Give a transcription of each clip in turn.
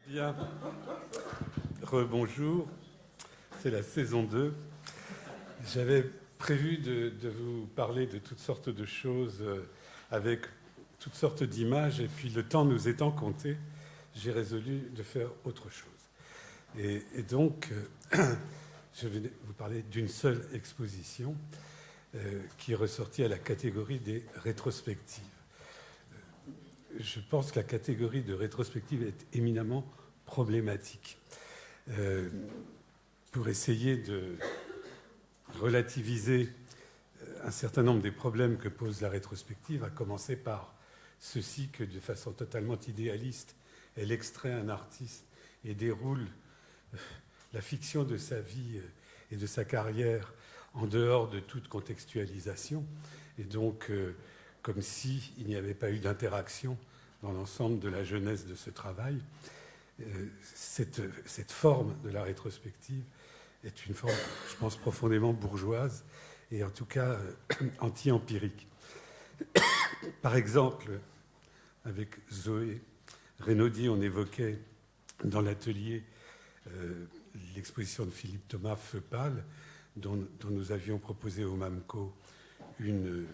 Bien, rebonjour, c'est la saison 2. J'avais prévu de vous parler de toutes sortes de choses avec toutes sortes d'images, et puis le temps nous étant compté, j'ai résolu de faire autre chose. Et donc, je vais vous parler d'une seule exposition qui est ressortie à la catégorie des rétrospectives. Je pense que la catégorie de rétrospective est éminemment problématique. Pour essayer de relativiser un certain nombre des problèmes que pose la rétrospective, à commencer par ceci que, de façon totalement idéaliste, elle extrait un artiste et déroule la fiction de sa vie et de sa carrière en dehors de toute contextualisation, et donc comme s'il n'y avait pas eu d'interaction dans l'ensemble de la jeunesse de ce travail. Cette forme de la rétrospective est une forme, je pense, profondément bourgeoise et en tout cas anti-empirique. Par exemple, avec Zoé Renaudie, on évoquait dans l'atelier l'exposition de Philippe Thomas, Feu pâle, dont nous avions proposé au MAMCO une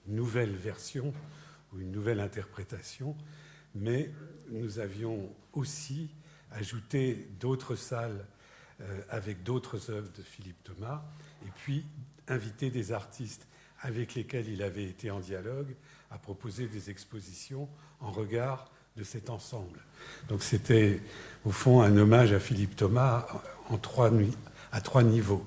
nouvelle version ou une nouvelle interprétation, mais nous avions aussi ajouté d'autres salles avec d'autres œuvres de Philippe Thomas, et puis invité des artistes avec lesquels il avait été en dialogue à proposer des expositions en regard de cet ensemble. Donc c'était au fond un hommage à Philippe Thomas à trois niveaux,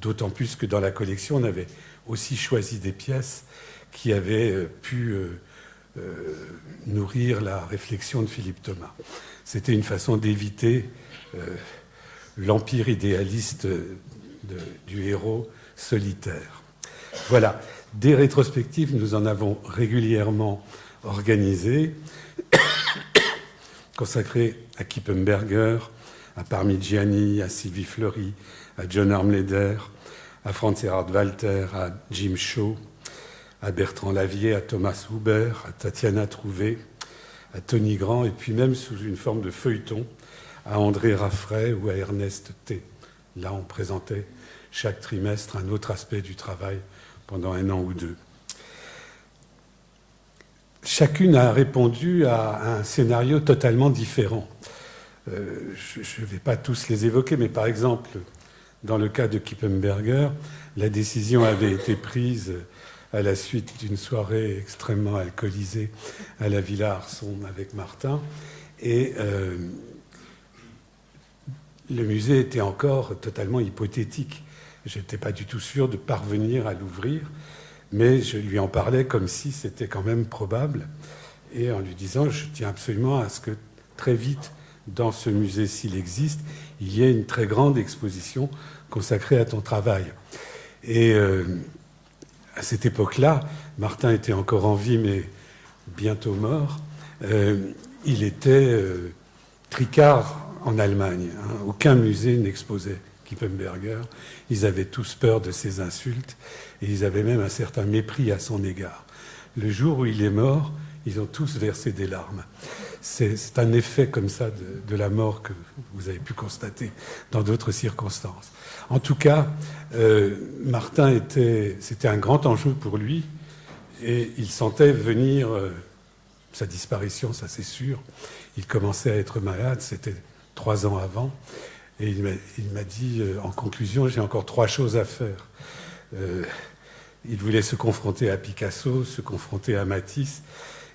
d'autant plus que dans la collection on avait aussi choisi des pièces qui avaient pu nourrir la réflexion de Philippe Thomas. C'était une façon d'éviter l'empire idéaliste du héros solitaire. Voilà, des rétrospectives, nous en avons régulièrement organisé, consacrées à Kippenberger, à Parmigiani, à Sylvie Fleury, à John Armleder, à Franz Gerhard Walter, à Jim Shaw, à Bertrand Lavier, à Thomas Huber, à Tatiana Trouvé, à Tony Grand, et puis même sous une forme de feuilleton, à André Raffray ou à Ernest T. Là, on présentait chaque trimestre un autre aspect du travail pendant 1 an ou 2. Chacune a répondu à un scénario totalement différent. Je ne vais pas tous les évoquer, mais par exemple, dans le cas de Kippenberger, la décision avait été prise à la suite d'une soirée extrêmement alcoolisée à la Villa Arson avec Martin. Et le musée était encore totalement hypothétique. Je n'étais pas du tout sûr de parvenir à l'ouvrir, mais je lui en parlais comme si c'était quand même probable, et en lui disant, je tiens absolument à ce que très vite, dans ce musée, s'il existe, il y ait une très grande exposition consacrée à ton travail. Et à cette époque-là, Martin était encore en vie, mais bientôt mort. Il était tricard en Allemagne. Aucun musée n'exposait Kippenberger. Ils avaient tous peur de ses insultes et ils avaient même un certain mépris à son égard. Le jour où il est mort, ils ont tous versé des larmes. C'est un effet comme ça de la mort que vous avez pu constater dans d'autres circonstances. En tout cas, Martin c'était un grand enjeu pour lui et il sentait venir sa disparition, ça c'est sûr. Il commençait à être malade, c'était 3 ans avant. Et il m'a dit, en conclusion, j'ai encore 3 choses à faire. Il voulait se confronter à Picasso, se confronter à Matisse,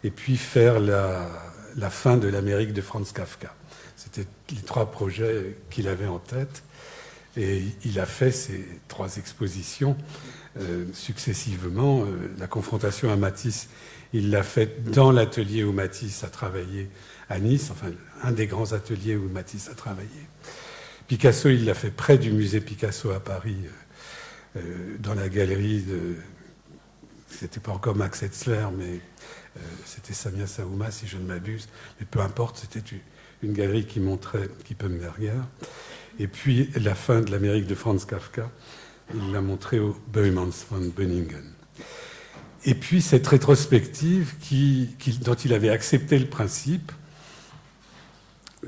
et puis faire la fin de l'Amérique de Franz Kafka. C'était les 3 projets qu'il avait en tête. Et il a fait ces 3 expositions successivement. La confrontation à Matisse, il l'a faite dans l'atelier où Matisse a travaillé à Nice, enfin un des grands ateliers où Matisse a travaillé. Picasso, il l'a fait près du musée Picasso à Paris, dans la galerie de... C'était pas encore Max Etzler, mais c'était Samia Saouma, si je ne m'abuse. Mais peu importe, c'était une galerie qui montrait Kippenberger. Et puis, la fin de l'Amérique de Franz Kafka, il l'a montré au Beumans von Beuningen. Et puis, cette rétrospective dont il avait accepté le principe,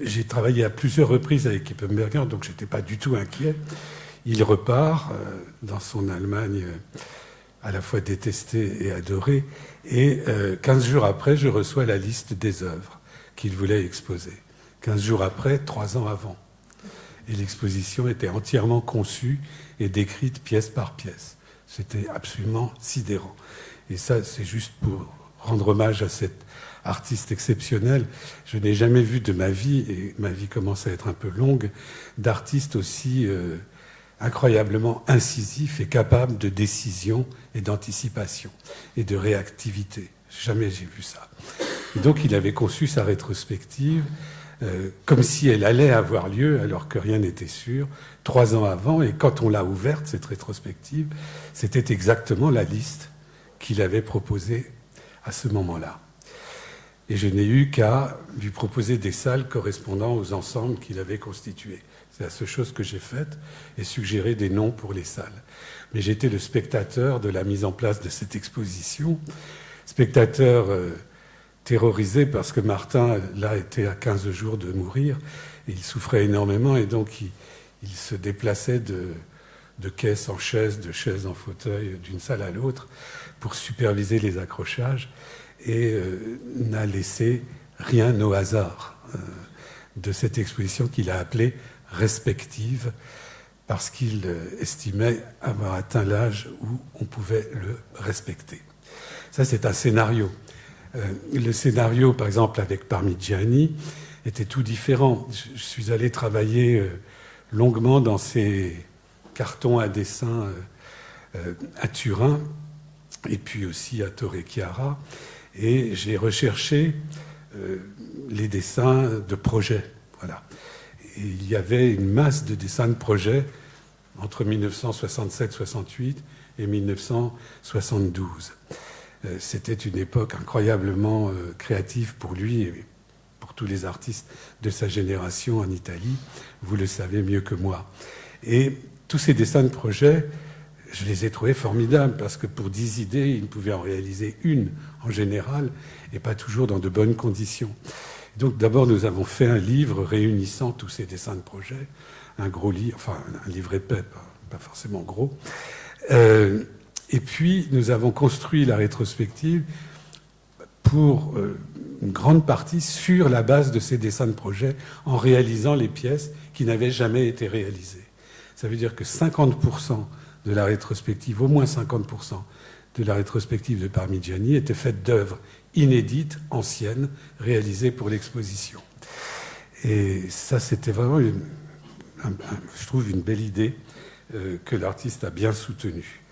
j'ai travaillé à plusieurs reprises avec Kippenberger, donc je n'étais pas du tout inquiet. Il repart dans son Allemagne à la fois détestée et adorée. Et 15 jours après, je reçois la liste des œuvres qu'il voulait exposer. 15 jours après, 3 ans avant. Et l'exposition était entièrement conçue et décrite pièce par pièce. C'était absolument sidérant. Et ça, c'est juste pour rendre hommage à cet artiste exceptionnel. Je n'ai jamais vu de ma vie, et ma vie commence à être un peu longue, d'artiste aussi incroyablement incisif et capable de décision et d'anticipation et de réactivité. Jamais j'ai vu ça. Et donc il avait conçu sa rétrospective comme si elle allait avoir lieu alors que rien n'était sûr, 3 ans avant. Et quand on l'a ouverte, cette rétrospective, c'était exactement la liste qu'il avait proposée à ce moment-là. Et je n'ai eu qu'à lui proposer des salles correspondant aux ensembles qu'il avait constitués. C'est la seule chose que j'ai faite, et suggérer des noms pour les salles. Mais j'étais le spectateur de la mise en place de cette exposition, spectateur terrorisé parce que Martin, là, était à 15 jours de mourir, et il souffrait énormément, et donc il se déplaçait de caisse en chaise, de chaise en fauteuil, d'une salle à l'autre, pour superviser les accrochages, et n'a laissé rien au hasard de cette exposition qu'il a appelée respective, parce qu'il estimait avoir atteint l'âge où on pouvait le respecter. Ça, c'est un scénario. Le scénario, par exemple, avec Parmigiani, était tout différent. Je suis allé travailler longuement dans ces cartons à dessin à Turin, et puis aussi à Torre Chiara, et j'ai recherché les dessins de projet. Voilà. Et il y avait une masse de dessins de projet entre 1967-68 et 1972. C'était une époque incroyablement créative pour lui et pour tous les artistes de sa génération en Italie. Vous le savez mieux que moi. Et tous ces dessins de projet, je les ai trouvés formidables parce que pour 10 idées, il pouvait en réaliser une en général et pas toujours dans de bonnes conditions. Donc d'abord, nous avons fait un livre réunissant tous ces dessins de projet, un gros livre, enfin un livret épais, pas forcément gros. Et puis, nous avons construit la rétrospective pour une grande partie sur la base de ces dessins de projet, en réalisant les pièces qui n'avaient jamais été réalisées. Ça veut dire que 50% de la rétrospective, au moins 50% de la rétrospective de Parmigiani était faite d'œuvres inédites, anciennes, réalisées pour l'exposition. Et ça, c'était vraiment, je trouve, une belle idée que l'artiste a bien soutenue.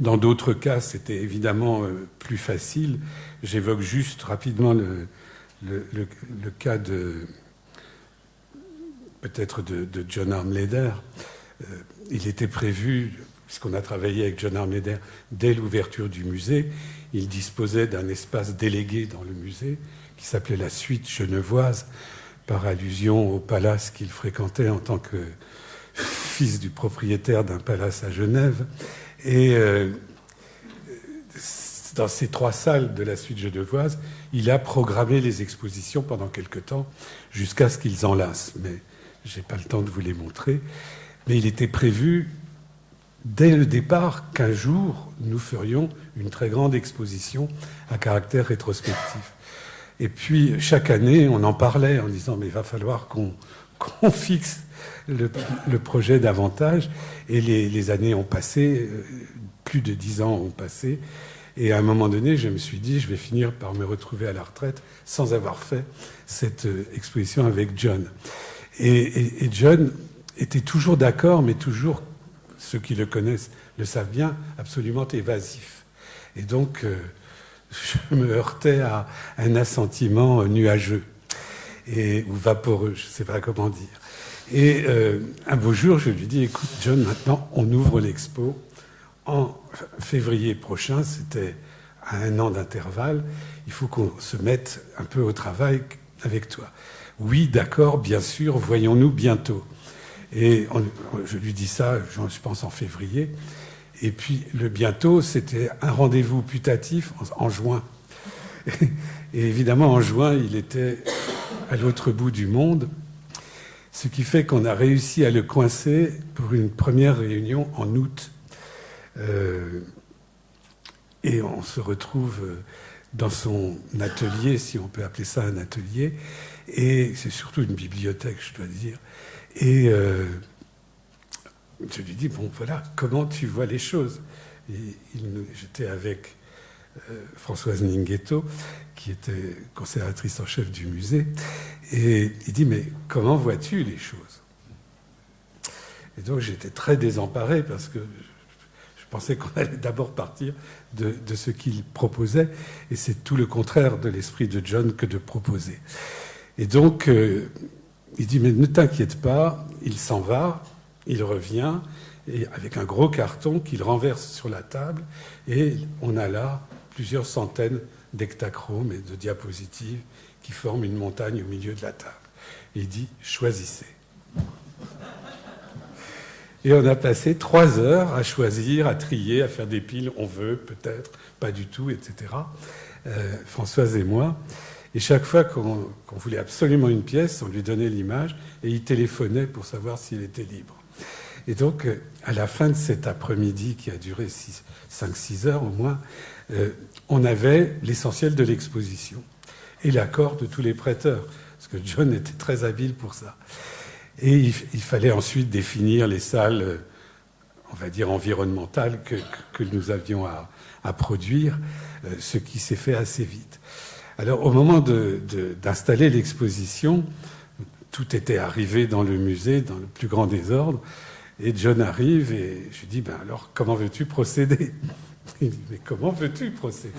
Dans d'autres cas, c'était évidemment plus facile. J'évoque juste rapidement le cas peut-être de John Armleder. Il était prévu, puisqu'on a travaillé avec John Armleder dès l'ouverture du musée, il disposait d'un espace délégué dans le musée qui s'appelait la Suite Genevoise, par allusion au palace qu'il fréquentait en tant que fils du propriétaire d'un palace à Genève. Et dans ces 3 salles de la Suite genevoise, il a programmé les expositions pendant quelque temps, jusqu'à ce qu'ils en lassent. Mais je n'ai pas le temps de vous les montrer. Mais il était prévu, dès le départ, qu'un jour, nous ferions une très grande exposition à caractère rétrospectif. Et puis, chaque année, on en parlait en disant « mais il va falloir qu'on fixe le projet davantage ». Et les années ont passé, plus de 10 ans ont passé. Et à un moment donné, je me suis dit, je vais finir par me retrouver à la retraite sans avoir fait cette exposition avec John. Et John était toujours d'accord, mais toujours, ceux qui le connaissent le savent bien, absolument évasif. Et donc, je me heurtais à un assentiment nuageux ou vaporeux, je ne sais pas comment dire. Et un beau jour, je lui dis, écoute John, maintenant on ouvre l'expo en février prochain, c'était à 1 an d'intervalle, il faut qu'on se mette un peu au travail avec toi. Oui, d'accord, bien sûr, voyons-nous bientôt. Et je lui dis ça, je pense en février. Et puis le bientôt, c'était un rendez-vous putatif en juin. Et évidemment, en juin, il était à l'autre bout du monde, ce qui fait qu'on a réussi à le coincer pour une première réunion en août. Et on se retrouve dans son atelier, si on peut appeler ça un atelier, et c'est surtout une bibliothèque, je dois dire. Et je lui dis, bon, voilà, comment tu vois les choses? J'étais avec Françoise Ninghetto, qui était conservatrice en chef du musée, et il dit, mais comment vois-tu les choses? Et donc j'étais très désemparé, parce que je pensais qu'on allait d'abord partir de ce qu'il proposait, et c'est tout le contraire de l'esprit de John que de proposer. Et donc, il dit, mais ne t'inquiète pas, il s'en va, il revient, et avec un gros carton qu'il renverse sur la table, et on a là plusieurs centaines d'hectachromes et de diapositives qui forment une montagne au milieu de la table. Et il dit, choisissez. Et on a passé 3 heures à choisir, à trier, à faire des piles, on veut, peut-être, pas du tout, etc. Françoise et moi. Et chaque fois qu'on voulait absolument une pièce, on lui donnait l'image et il téléphonait pour savoir s'il était libre. Et donc, à la fin de cet après-midi, qui a duré 5-6 heures au moins, on avait l'essentiel de l'exposition et l'accord de tous les prêteurs, parce que John était très habile pour ça. Et il fallait ensuite définir les salles, on va dire, environnementales que nous avions à produire, ce qui s'est fait assez vite. Alors, au moment d'installer l'exposition, tout était arrivé dans le musée, dans le plus grand désordre, et John arrive et je lui dis, ben alors, comment veux-tu procéder? Il dit, mais comment veux-tu procéder?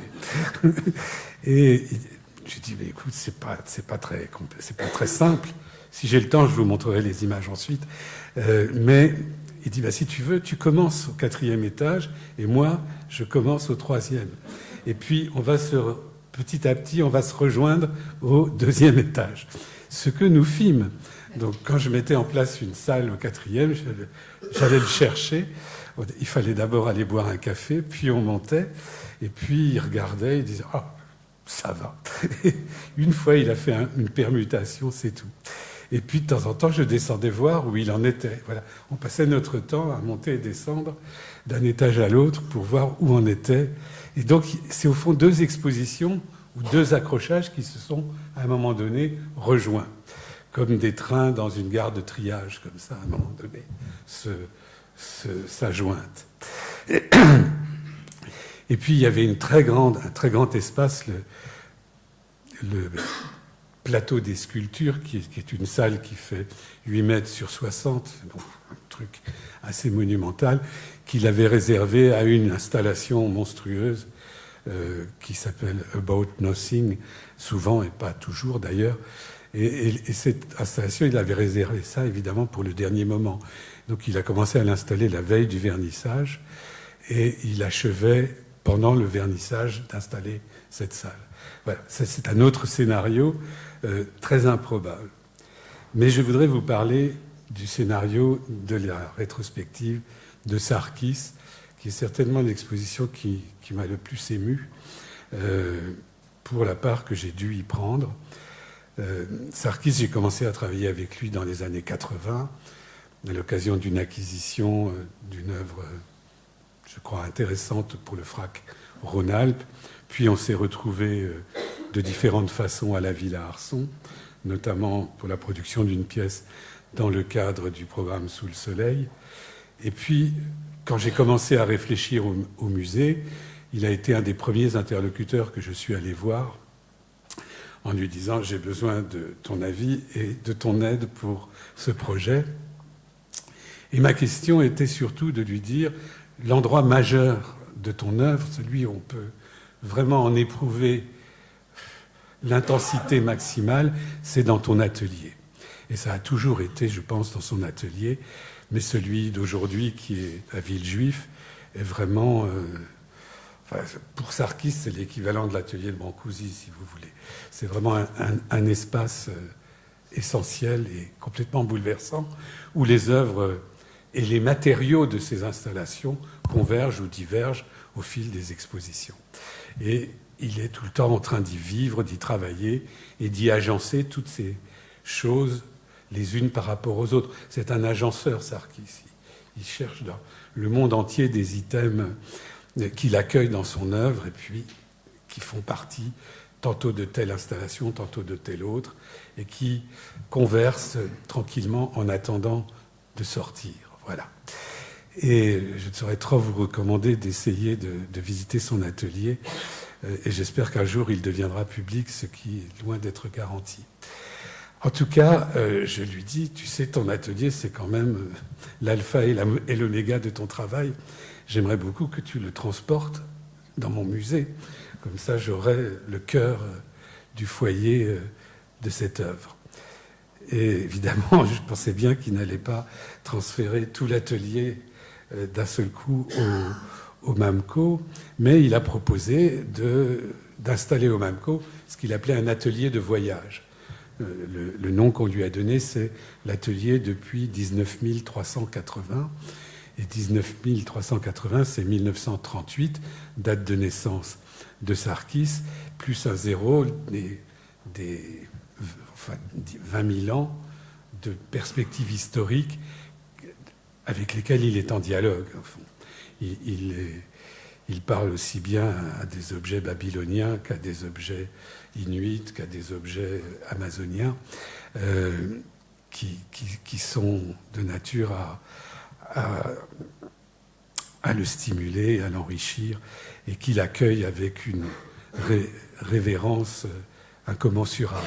Et je lui dis, mais écoute, c'est pas très simple. Si j'ai le temps, je vous montrerai les images ensuite. Mais il dit, bah, si tu veux, tu commences au 4e étage et moi, je commence au 3e. Et puis, petit à petit, on va se rejoindre au 2e étage. Ce que nous fîmes. Donc, quand je mettais en place une salle au 4e, j'allais le chercher. Il fallait d'abord aller boire un café, puis on montait. Et puis, il regardait, il disait, ah, ça va. Et une fois, il a fait une permutation, c'est tout. Et puis, de temps en temps, je descendais voir où il en était. Voilà. On passait notre temps à monter et descendre d'un étage à l'autre pour voir où on était. Et donc, c'est au fond 2 expositions ou 2 accrochages qui se sont, à un moment donné, rejoints. Comme des trains dans une gare de triage, comme ça, à un moment donné, s'ajointent. Et puis, il y avait un très grand espace, le plateau des sculptures, qui est une salle qui fait 8 mètres sur 60, donc un truc assez monumental, qu'il avait réservé à une installation monstrueuse qui s'appelle About Nothing, souvent et pas toujours d'ailleurs. Et cette installation, il avait réservé ça évidemment pour le dernier moment. Donc il a commencé à l'installer la veille du vernissage et il achevait pendant le vernissage d'installer cette salle. Voilà, c'est un autre scénario très improbable. Mais je voudrais vous parler du scénario de la rétrospective de Sarkis, qui est certainement l'exposition qui m'a le plus ému pour la part que j'ai dû y prendre. Sarkis, j'ai commencé à travailler avec lui dans les années 80, à l'occasion d'une acquisition d'une œuvre, je crois, intéressante pour le FRAC Rhône-Alpes. Puis on s'est retrouvés de différentes façons à la Villa Arson, notamment pour la production d'une pièce dans le cadre du programme Sous le Soleil. Et puis, quand j'ai commencé à réfléchir au musée, il a été un des premiers interlocuteurs que je suis allé voir en lui disant « J'ai besoin de ton avis et de ton aide pour ce projet ». Et ma question était surtout de lui dire « L'endroit majeur de ton œuvre, celui où on peut vraiment en éprouver l'intensité maximale, c'est dans ton atelier. » Et ça a toujours été, je pense, dans son atelier, mais celui d'aujourd'hui, qui est à Villejuif, est vraiment... pour Sarkis, c'est l'équivalent de l'atelier de Brancusi, si vous voulez. C'est vraiment un espace essentiel et complètement bouleversant, où les œuvres et les matériaux de ces installations convergent ou divergent au fil des expositions. Et il est tout le temps en train d'y vivre, d'y travailler et d'y agencer toutes ces choses les unes par rapport aux autres. C'est un agenceur, Sarkis. Il cherche dans le monde entier des items qu'il accueille dans son œuvre et puis qui font partie tantôt de telle installation, tantôt de telle autre, et qui conversent tranquillement en attendant de sortir. Voilà. Et je ne saurais trop vous recommander d'essayer de visiter son atelier, et j'espère qu'un jour il deviendra public, ce qui est loin d'être garanti. En tout cas, je lui dis, tu sais, ton atelier, c'est quand même l'alpha et l'oméga de ton travail. J'aimerais beaucoup que tu le transportes dans mon musée. Comme ça, j'aurai le cœur du foyer de cette œuvre. Et évidemment, je pensais bien qu'il n'allait pas transférer tout l'atelier d'un seul coup au MAMCO, mais il a proposé d'installer au MAMCO ce qu'il appelait un atelier de voyage. Le nom qu'on lui a donné, c'est l'atelier depuis 19 380. Et 19 380, c'est 1938, date de naissance de Sarkis, plus un zéro, des 20 000 ans de perspectives historiques avec lesquelles il est en dialogue. Il parle aussi bien à des objets babyloniens qu'à des objets inuits, qu'à des objets amazoniens, qui sont de nature à le stimuler, à l'enrichir, et qu'il accueille avec une révérence incommensurable.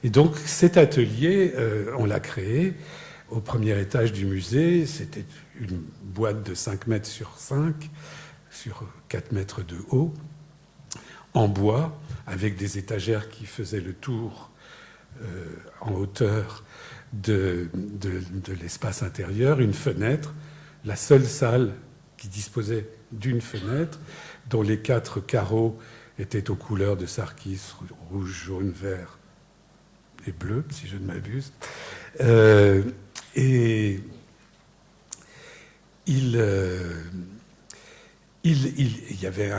Et donc cet atelier, on l'a créé au premier étage du musée. C'était une boîte de 5 mètres sur 5, sur 4 mètres de haut, en bois, avec des étagères qui faisaient le tour en hauteur de l'espace intérieur, une fenêtre, la seule salle qui disposait d'une fenêtre, dont les 4 carreaux étaient aux couleurs de Sarkis, rouge, jaune, vert et bleu, si je ne m'abuse. Et il y avait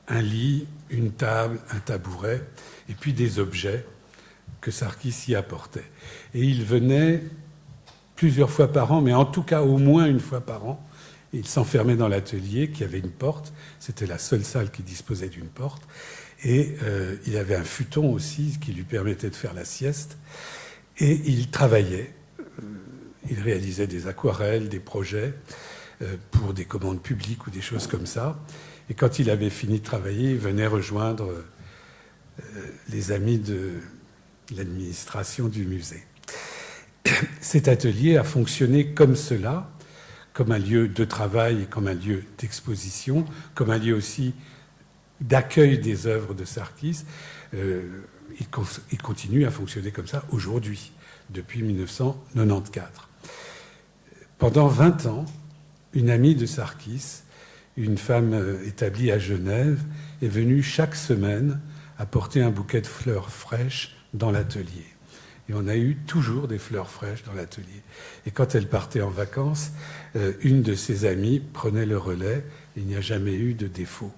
un lit, une table, un tabouret, et puis des objets que Sarkis y apportait. Et il venait plusieurs fois par an, mais en tout cas au moins une fois par an. Il s'enfermait dans l'atelier qui avait une porte. C'était la seule salle qui disposait d'une porte. Et il avait un futon aussi qui lui permettait de faire la sieste. Et il travaillait. Il réalisait des aquarelles, des projets pour des commandes publiques ou des choses comme ça. Et quand il avait fini de travailler, il venait rejoindre les amis de l'administration du musée. Cet atelier a fonctionné comme cela, comme un lieu de travail, comme un lieu d'exposition, comme un lieu aussi d'accueil des œuvres de Sarkis. Il continue à fonctionner comme ça aujourd'hui, depuis 1994. Pendant 20 ans, une amie de Sarkis, une femme établie à Genève, est venue chaque semaine apporter un bouquet de fleurs fraîches dans l'atelier. Et on a eu toujours des fleurs fraîches dans l'atelier. Et quand elle partait en vacances, une de ses amies prenait le relais. Et il n'y a jamais eu de défaut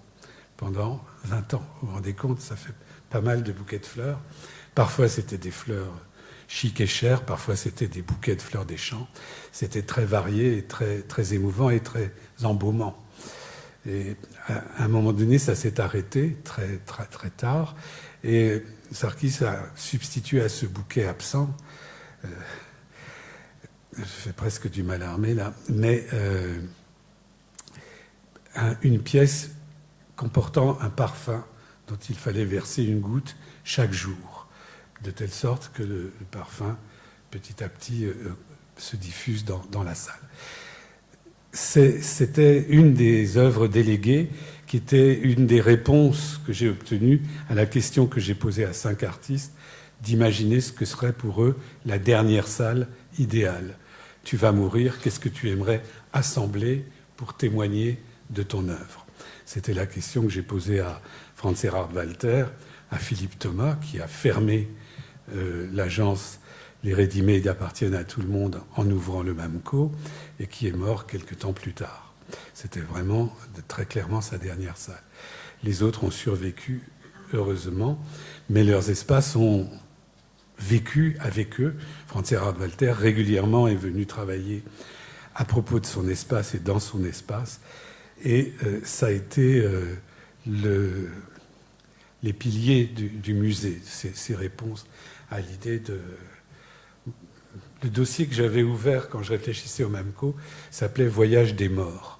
pendant 20 ans. Vous vous rendez compte, ça fait pas mal de bouquets de fleurs. Parfois, c'était des fleurs chic et chères. Parfois, c'était des bouquets de fleurs des champs. C'était très varié, et très, très émouvant et très embaumant. Et à un moment donné, ça s'est arrêté très, très, très tard. Et Sarkis a substitué à ce bouquet absent, je fais presque du Mallarmé là, mais une pièce comportant un parfum dont il fallait verser une goutte chaque jour, de telle sorte que le parfum, petit à petit, se diffuse dans la salle. C'était une des œuvres déléguées qui était une des réponses que j'ai obtenues à la question que j'ai posée à 5 artistes, d'imaginer ce que serait pour eux la dernière salle idéale. Tu vas mourir, qu'est-ce que tu aimerais assembler pour témoigner de ton œuvre? C'était la question que j'ai posée à Franz Erhard Walter, à Philippe Thomas, qui a fermé l'agence Les Ready-Made appartiennent à tout le monde en ouvrant le MAMCO, et qui est mort quelque temps plus tard. C'était vraiment très clairement sa dernière salle. Les autres ont survécu, heureusement, mais leurs espaces ont vécu avec eux. Franz Gerhard Walter régulièrement est venu travailler à propos de son espace et dans son espace. Et ça a été les piliers du musée, ces réponses à l'idée de... Le dossier que j'avais ouvert quand je réfléchissais au MAMCO s'appelait « Voyage des morts ».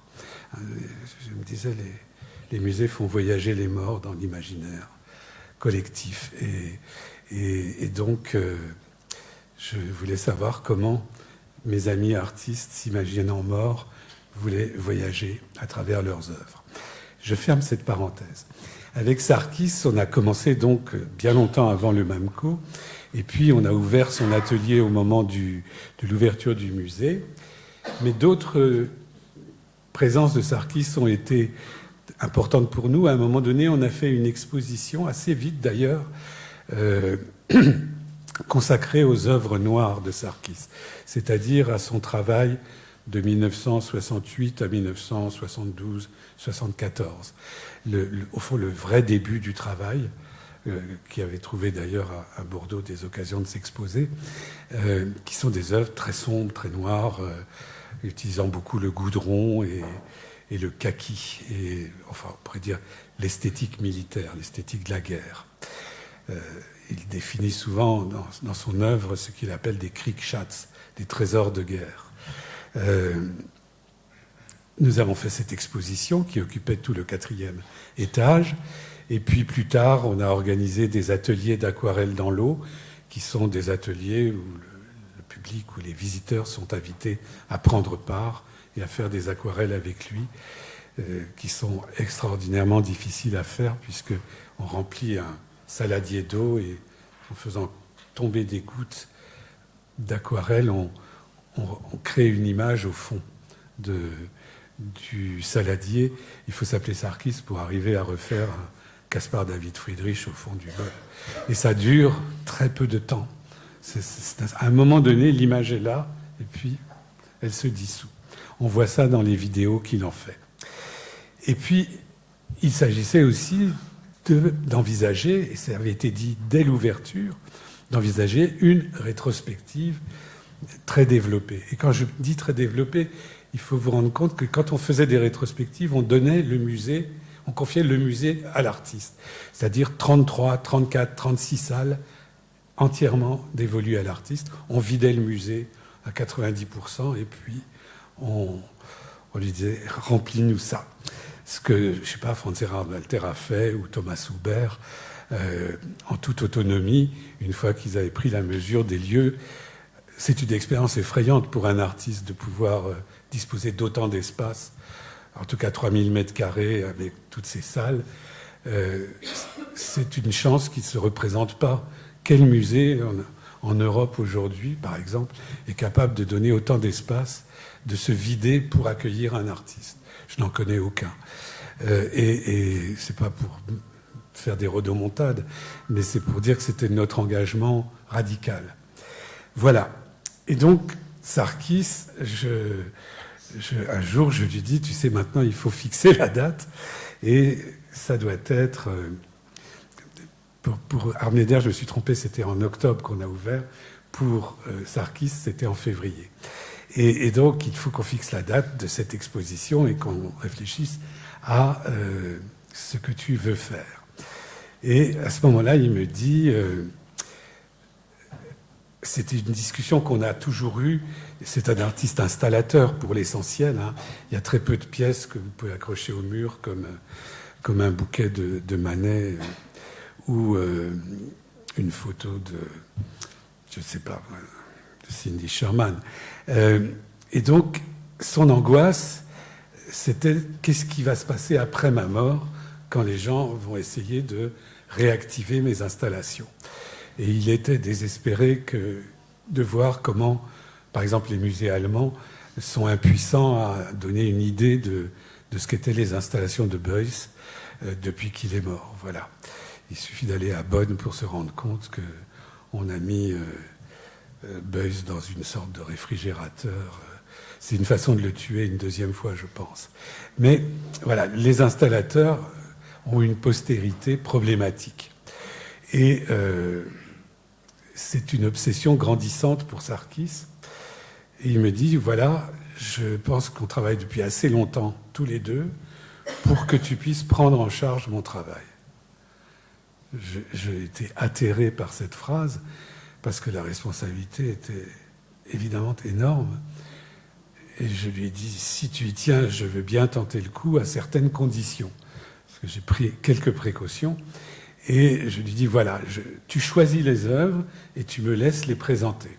Je me disais, les musées font voyager les morts dans l'imaginaire collectif. Et donc, je voulais savoir comment mes amis artistes, s'imaginant morts, voulaient voyager à travers leurs œuvres. Je ferme cette parenthèse. Avec Sarkis, on a commencé donc bien longtemps avant le MAMCO, et puis on a ouvert son atelier au moment de l'ouverture du musée. Mais d'autres présences de Sarkis ont été importantes pour nous. À un moment donné, on a fait une exposition, assez vite d'ailleurs, consacrée aux œuvres noires de Sarkis, c'est-à-dire à son travail de 1968 à 1972-74. Au fond, le vrai début du travail, qui avait trouvé d'ailleurs à Bordeaux des occasions de s'exposer, qui sont des œuvres très sombres, très noires, utilisant beaucoup le goudron et le kaki, et enfin, on pourrait dire l'esthétique militaire, l'esthétique de la guerre. Il définit souvent dans son œuvre ce qu'il appelle des Kriegsschatz, des trésors de guerre. Nous avons fait cette exposition qui occupait tout le 4e étage. Et puis plus tard, on a organisé des ateliers d'aquarelle dans l'eau, qui sont des ateliers où le public, où les visiteurs sont invités à prendre part et à faire des aquarelles avec lui, qui sont extraordinairement difficiles à faire, puisqu'on remplit un saladier d'eau et en faisant tomber des gouttes d'aquarelle, on crée une image au fond du saladier. Il faut s'appeler Sarkis pour arriver à refaire Caspar David Friedrich au fond du bol. Et ça dure très peu de temps. À un moment donné, l'image est là, et puis elle se dissout. On voit ça dans les vidéos qu'il en fait. Et puis, il s'agissait aussi d'envisager, et ça avait été dit dès l'ouverture, d'envisager une rétrospective très développée. Et quand je dis très développée, il faut vous rendre compte que quand on faisait des rétrospectives, on donnait le musée, on confiait le musée à l'artiste. C'est-à-dire 33, 34, 36 salles entièrement dévolues à l'artiste. On vidait le musée à 90% et puis on lui disait « remplis-nous ça ». Ce que, je ne sais pas, Franz Gerhard Walter a fait, ou Thomas Huber, en toute autonomie, une fois qu'ils avaient pris la mesure des lieux. C'est une expérience effrayante pour un artiste de pouvoir disposer d'autant d'espace, en tout cas 3000 mètres carrés avec toutes ces salles. C'est une chance qui ne se représente pas. Quel musée en Europe aujourd'hui, par exemple, est capable de donner autant d'espace, de se vider pour accueillir un artiste? Je n'en connais aucun. Et c'est pas pour faire des rodomontades, mais c'est pour dire que c'était notre engagement radical. Voilà. Et donc, Sarkis, un jour, je lui dis, tu sais, maintenant, il faut fixer la date, et ça doit être... Pour Arméder, je me suis trompé, c'était en octobre qu'on a ouvert. Pour Sarkis, c'était en février. Et donc, il faut qu'on fixe la date de cette exposition et qu'on réfléchisse à ce que tu veux faire. Et à ce moment-là, il me dit... c'était une discussion qu'on a toujours eue. C'est un artiste installateur pour l'essentiel. Hein. Il y a très peu de pièces que vous pouvez accrocher au mur, comme un bouquet de Manet ou une photo de, je ne sais pas, de Cindy Sherman. Et donc, son angoisse, c'était qu'est-ce qui va se passer après ma mort quand les gens vont essayer de réactiver mes installations. Et il était désespéré de voir comment, par exemple, les musées allemands sont impuissants à donner une idée de ce qu'étaient les installations de Beuys depuis qu'il est mort. Voilà. Il suffit d'aller à Bonn pour se rendre compte qu'on a mis Beuys dans une sorte de réfrigérateur. C'est une façon de le tuer une deuxième fois, je pense. Mais voilà, les installateurs ont une postérité problématique. Et c'est une obsession grandissante pour Sarkis. Et il me dit, voilà, je pense qu'on travaille depuis assez longtemps, tous les deux, pour que tu puisses prendre en charge mon travail. J'ai été atterré par cette phrase, parce que la responsabilité était évidemment énorme. Et je lui ai dit, si tu y tiens, je veux bien tenter le coup à certaines conditions. Parce que j'ai pris quelques précautions. Et je lui dis, voilà, tu choisis les œuvres et tu me laisses les présenter.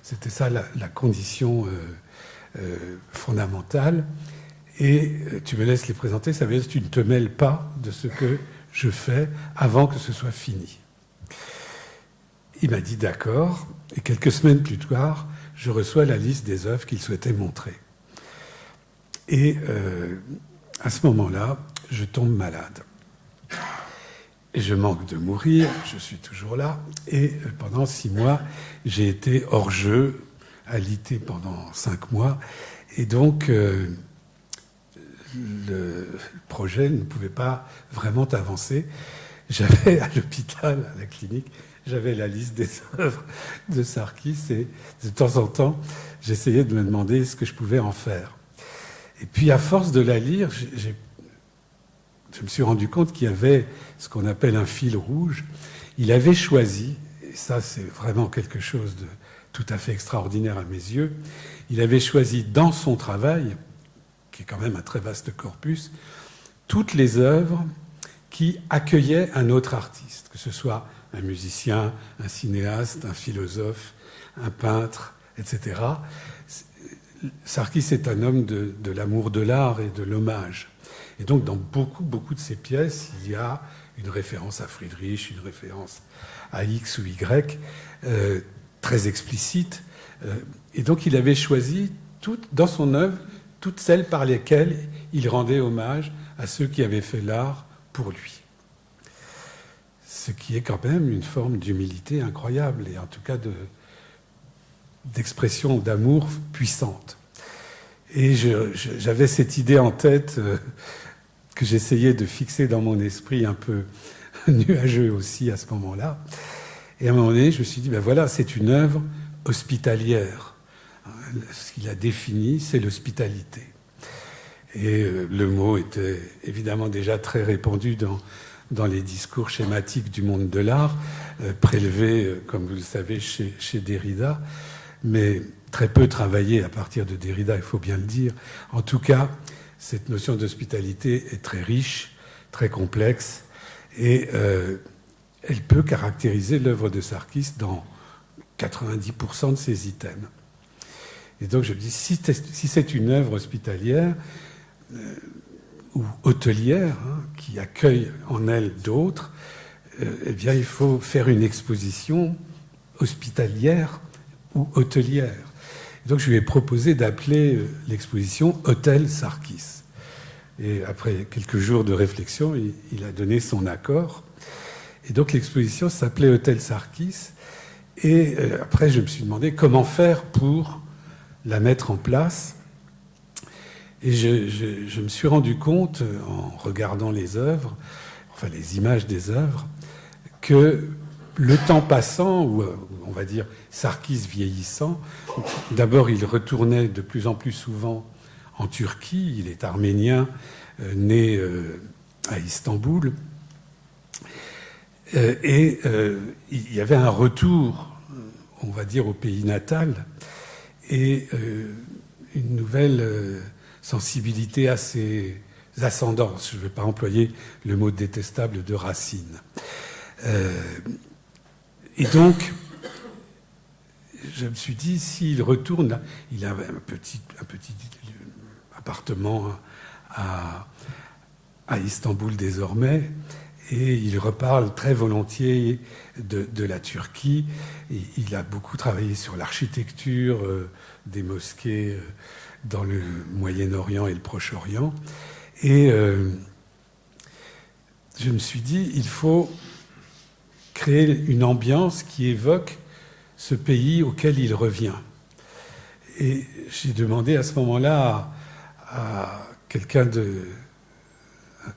C'était ça la condition fondamentale. Et tu me laisses les présenter, ça veut dire que tu ne te mêles pas de ce que je fais avant que ce soit fini. Il m'a dit d'accord, et quelques semaines plus tard, je reçois la liste des œuvres qu'il souhaitait montrer. Et à ce moment-là, je tombe malade. Et je manque de mourir, je suis toujours là. Et pendant 6 mois, j'ai été hors jeu, alité pendant 5 mois. Et donc, le projet ne pouvait pas vraiment avancer. J'avais à l'hôpital, à la clinique, j'avais la liste des œuvres de Sarkis et de temps en temps, j'essayais de me demander ce que je pouvais en faire. Et puis, à force de la lire, je me suis rendu compte qu'il y avait ce qu'on appelle un fil rouge. Il avait choisi, et ça c'est vraiment quelque chose de tout à fait extraordinaire à mes yeux, il avait choisi dans son travail, qui est quand même un très vaste corpus, toutes les œuvres qui accueillaient un autre artiste, que ce soit un musicien, un cinéaste, un philosophe, un peintre, etc. Sarkis est un homme de l'amour de l'art et de l'hommage. Et donc, dans beaucoup de ces pièces, il y a une référence à Friedrich, une référence à X ou Y, très explicite. Et donc, il avait choisi, dans son œuvre, toutes celles par lesquelles il rendait hommage à ceux qui avaient fait l'art pour lui. Ce qui est quand même une forme d'humilité incroyable, et en tout cas d'expression d'amour puissante. Et j'avais cette idée en tête que j'essayais de fixer dans mon esprit, un peu nuageux aussi à ce moment-là. Et à un moment donné, je me suis dit, ben voilà, c'est une œuvre hospitalière. Ce qu'il a défini, c'est l'hospitalité. Et le mot était évidemment déjà très répandu dans les discours schématiques du monde de l'art, prélevé, comme vous le savez, chez Derrida, mais très peu travaillé à partir de Derrida, il faut bien le dire. En tout cas, cette notion d'hospitalité est très riche, très complexe, et elle peut caractériser l'œuvre de Sarkis dans 90% de ses items. Et donc je me dis, si c'est une œuvre hospitalière ou hôtelière, qui accueille en elle d'autres, eh bien il faut faire une exposition hospitalière ou hôtelière. Et donc je lui ai proposé d'appeler l'exposition Hôtel Sarkis. Et après quelques jours de réflexion, il a donné son accord. Et donc l'exposition s'appelait Hôtel Sarkis. Et après, je me suis demandé comment faire pour la mettre en place. Et je me suis rendu compte, en regardant les œuvres, enfin les images des œuvres, que le temps passant, ou on va dire Sarkis vieillissant, d'abord il retournait de plus en plus souvent en Turquie, il est arménien, né à Istanbul, et il y avait un retour, on va dire, au pays natal, et une nouvelle sensibilité à ses ascendances. Je ne vais pas employer le mot détestable de Racine. Et donc, je me suis dit, s'il retourne, il a un petit appartement à Istanbul désormais, et il reparle très volontiers de la Turquie. Et il a beaucoup travaillé sur l'architecture des mosquées dans le Moyen-Orient et le Proche-Orient. Et je me suis dit, il faut créer une ambiance qui évoque ce pays auquel il revient. Et j'ai demandé à ce moment-là à quelqu'un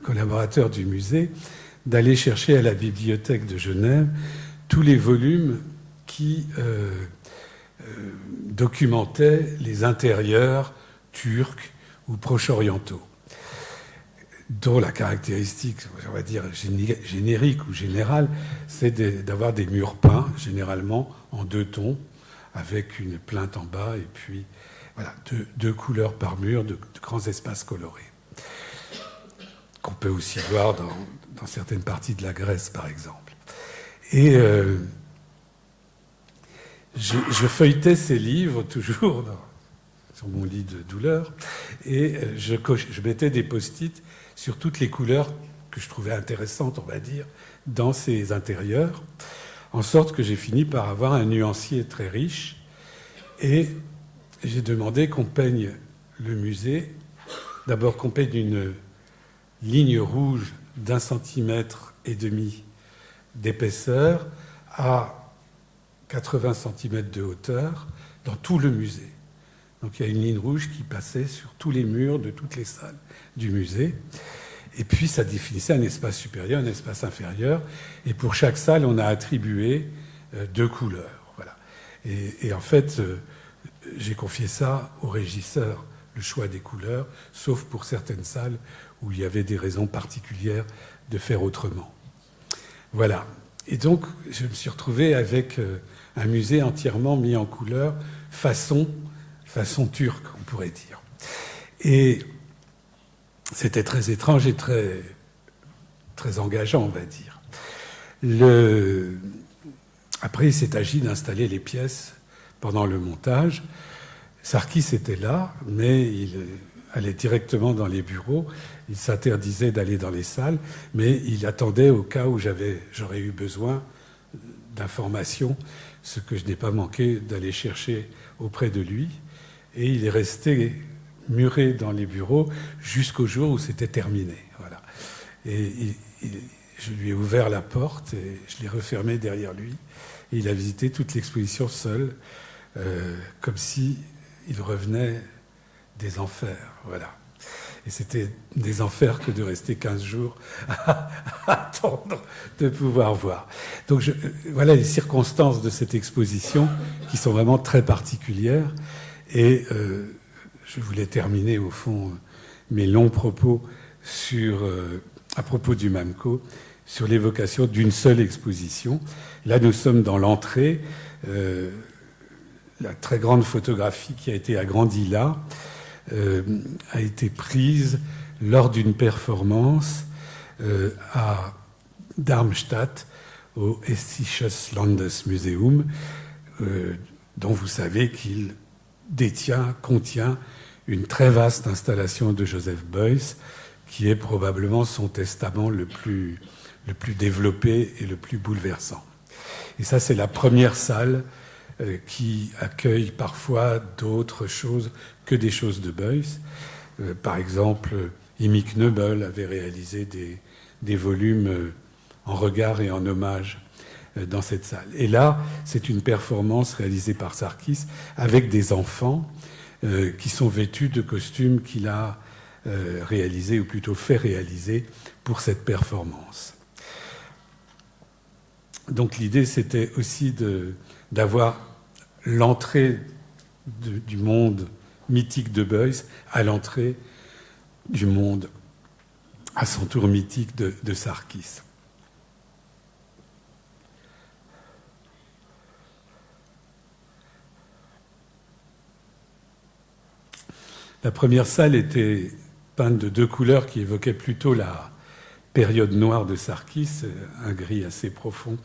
collaborateur du musée, d'aller chercher à la bibliothèque de Genève tous les volumes qui documentaient les intérieurs turcs ou proche-orientaux, dont la caractéristique, on va dire, générique ou générale, c'est d'avoir des murs peints, généralement en 2 tons, avec une plinthe en bas, et puis voilà, deux couleurs par mur, de grands espaces colorés, qu'on peut aussi voir dans certaines parties de la Grèce, par exemple. Et je feuilletais ces livres, toujours sur mon lit de douleur, et je mettais des post-it sur toutes les couleurs que je trouvais intéressantes, on va dire, dans ces intérieurs, en sorte que j'ai fini par avoir un nuancier très riche, et j'ai demandé qu'on peigne le musée, d'abord qu'on peigne une ligne rouge d'1,5 centimètre d'épaisseur à 80 cm de hauteur dans tout le musée. Donc il y a une ligne rouge qui passait sur tous les murs de toutes les salles du musée. Et puis ça définissait un espace supérieur, un espace inférieur. Et pour chaque salle, on a attribué 2 couleurs. Voilà. Et en fait, j'ai confié ça au régisseur, le choix des couleurs, sauf pour certaines salles où il y avait des raisons particulières de faire autrement. Voilà. Et donc, je me suis retrouvé avec un musée entièrement mis en couleur, façon turque, on pourrait dire. Et c'était très étrange et très, très engageant, on va dire. Après, il s'est agi d'installer les pièces pendant le montage. Sarkis était là, mais il allait directement dans les bureaux. Il s'interdisait d'aller dans les salles, mais il attendait au cas où j'aurais eu besoin d'informations, ce que je n'ai pas manqué d'aller chercher auprès de lui. Et il est resté muré dans les bureaux jusqu'au jour où c'était terminé. Voilà. Et je lui ai ouvert la porte et je l'ai refermée derrière lui. Et il a visité toute l'exposition seul, comme si il revenait des enfers. Voilà. Et c'était des enfers que de rester 15 jours à attendre de pouvoir voir. Donc voilà les circonstances de cette exposition qui sont vraiment très particulières. Et je voulais terminer, au fond, mes longs propos à propos du MAMCO, sur l'évocation d'une seule exposition. Là, nous sommes dans l'entrée. La très grande photographie qui a été agrandie là a été prise lors d'une performance à Darmstadt, au Hessisches Landesmuseum, dont vous savez qu'il contient une très vaste installation de Joseph Beuys, qui est probablement son testament le plus développé et le plus bouleversant. Et ça, c'est la première salle qui accueille parfois d'autres choses que des choses de Beuys. Par exemple, Imi Knoebel avait réalisé des volumes en regard et en hommage dans cette salle. Et là, c'est une performance réalisée par Sarkis avec des enfants qui sont vêtus de costumes qu'il a réalisés, ou plutôt fait réaliser pour cette performance. Donc l'idée, c'était aussi d'avoir l'entrée du monde mythique de Beuys à l'entrée du monde à son tour mythique de Sarkis. La première salle était peinte de 2 couleurs qui évoquaient plutôt la période noire de Sarkis, un gris assez profond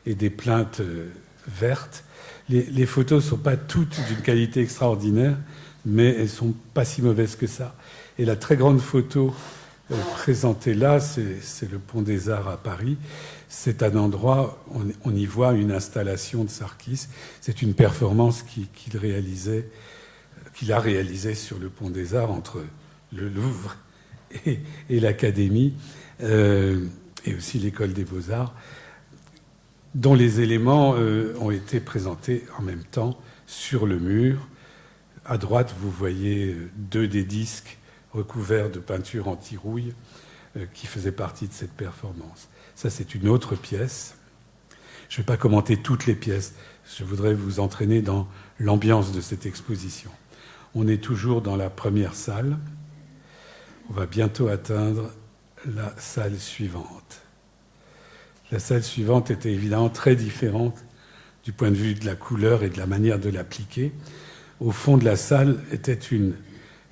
et des plinthes vertes. Les photos ne sont pas toutes d'une qualité extraordinaire, mais elles ne sont pas si mauvaises que ça. Et la très grande photo présentée là, c'est le Pont des Arts à Paris. C'est un endroit, on y voit une installation de Sarkis. C'est une performance qu'il a réalisée sur le Pont des Arts entre le Louvre et l'Académie, et aussi l'École des Beaux-Arts, dont les éléments ont été présentés en même temps sur le mur. À droite, vous voyez 2 des disques recouverts de peinture anti-rouille qui faisait partie de cette performance. Ça, c'est une autre pièce. Je ne vais pas commenter toutes les pièces. Je voudrais vous entraîner dans l'ambiance de cette exposition. On est toujours dans la première salle. On va bientôt atteindre la salle suivante. La salle suivante était évidemment très différente du point de vue de la couleur et de la manière de l'appliquer. Au fond de la salle était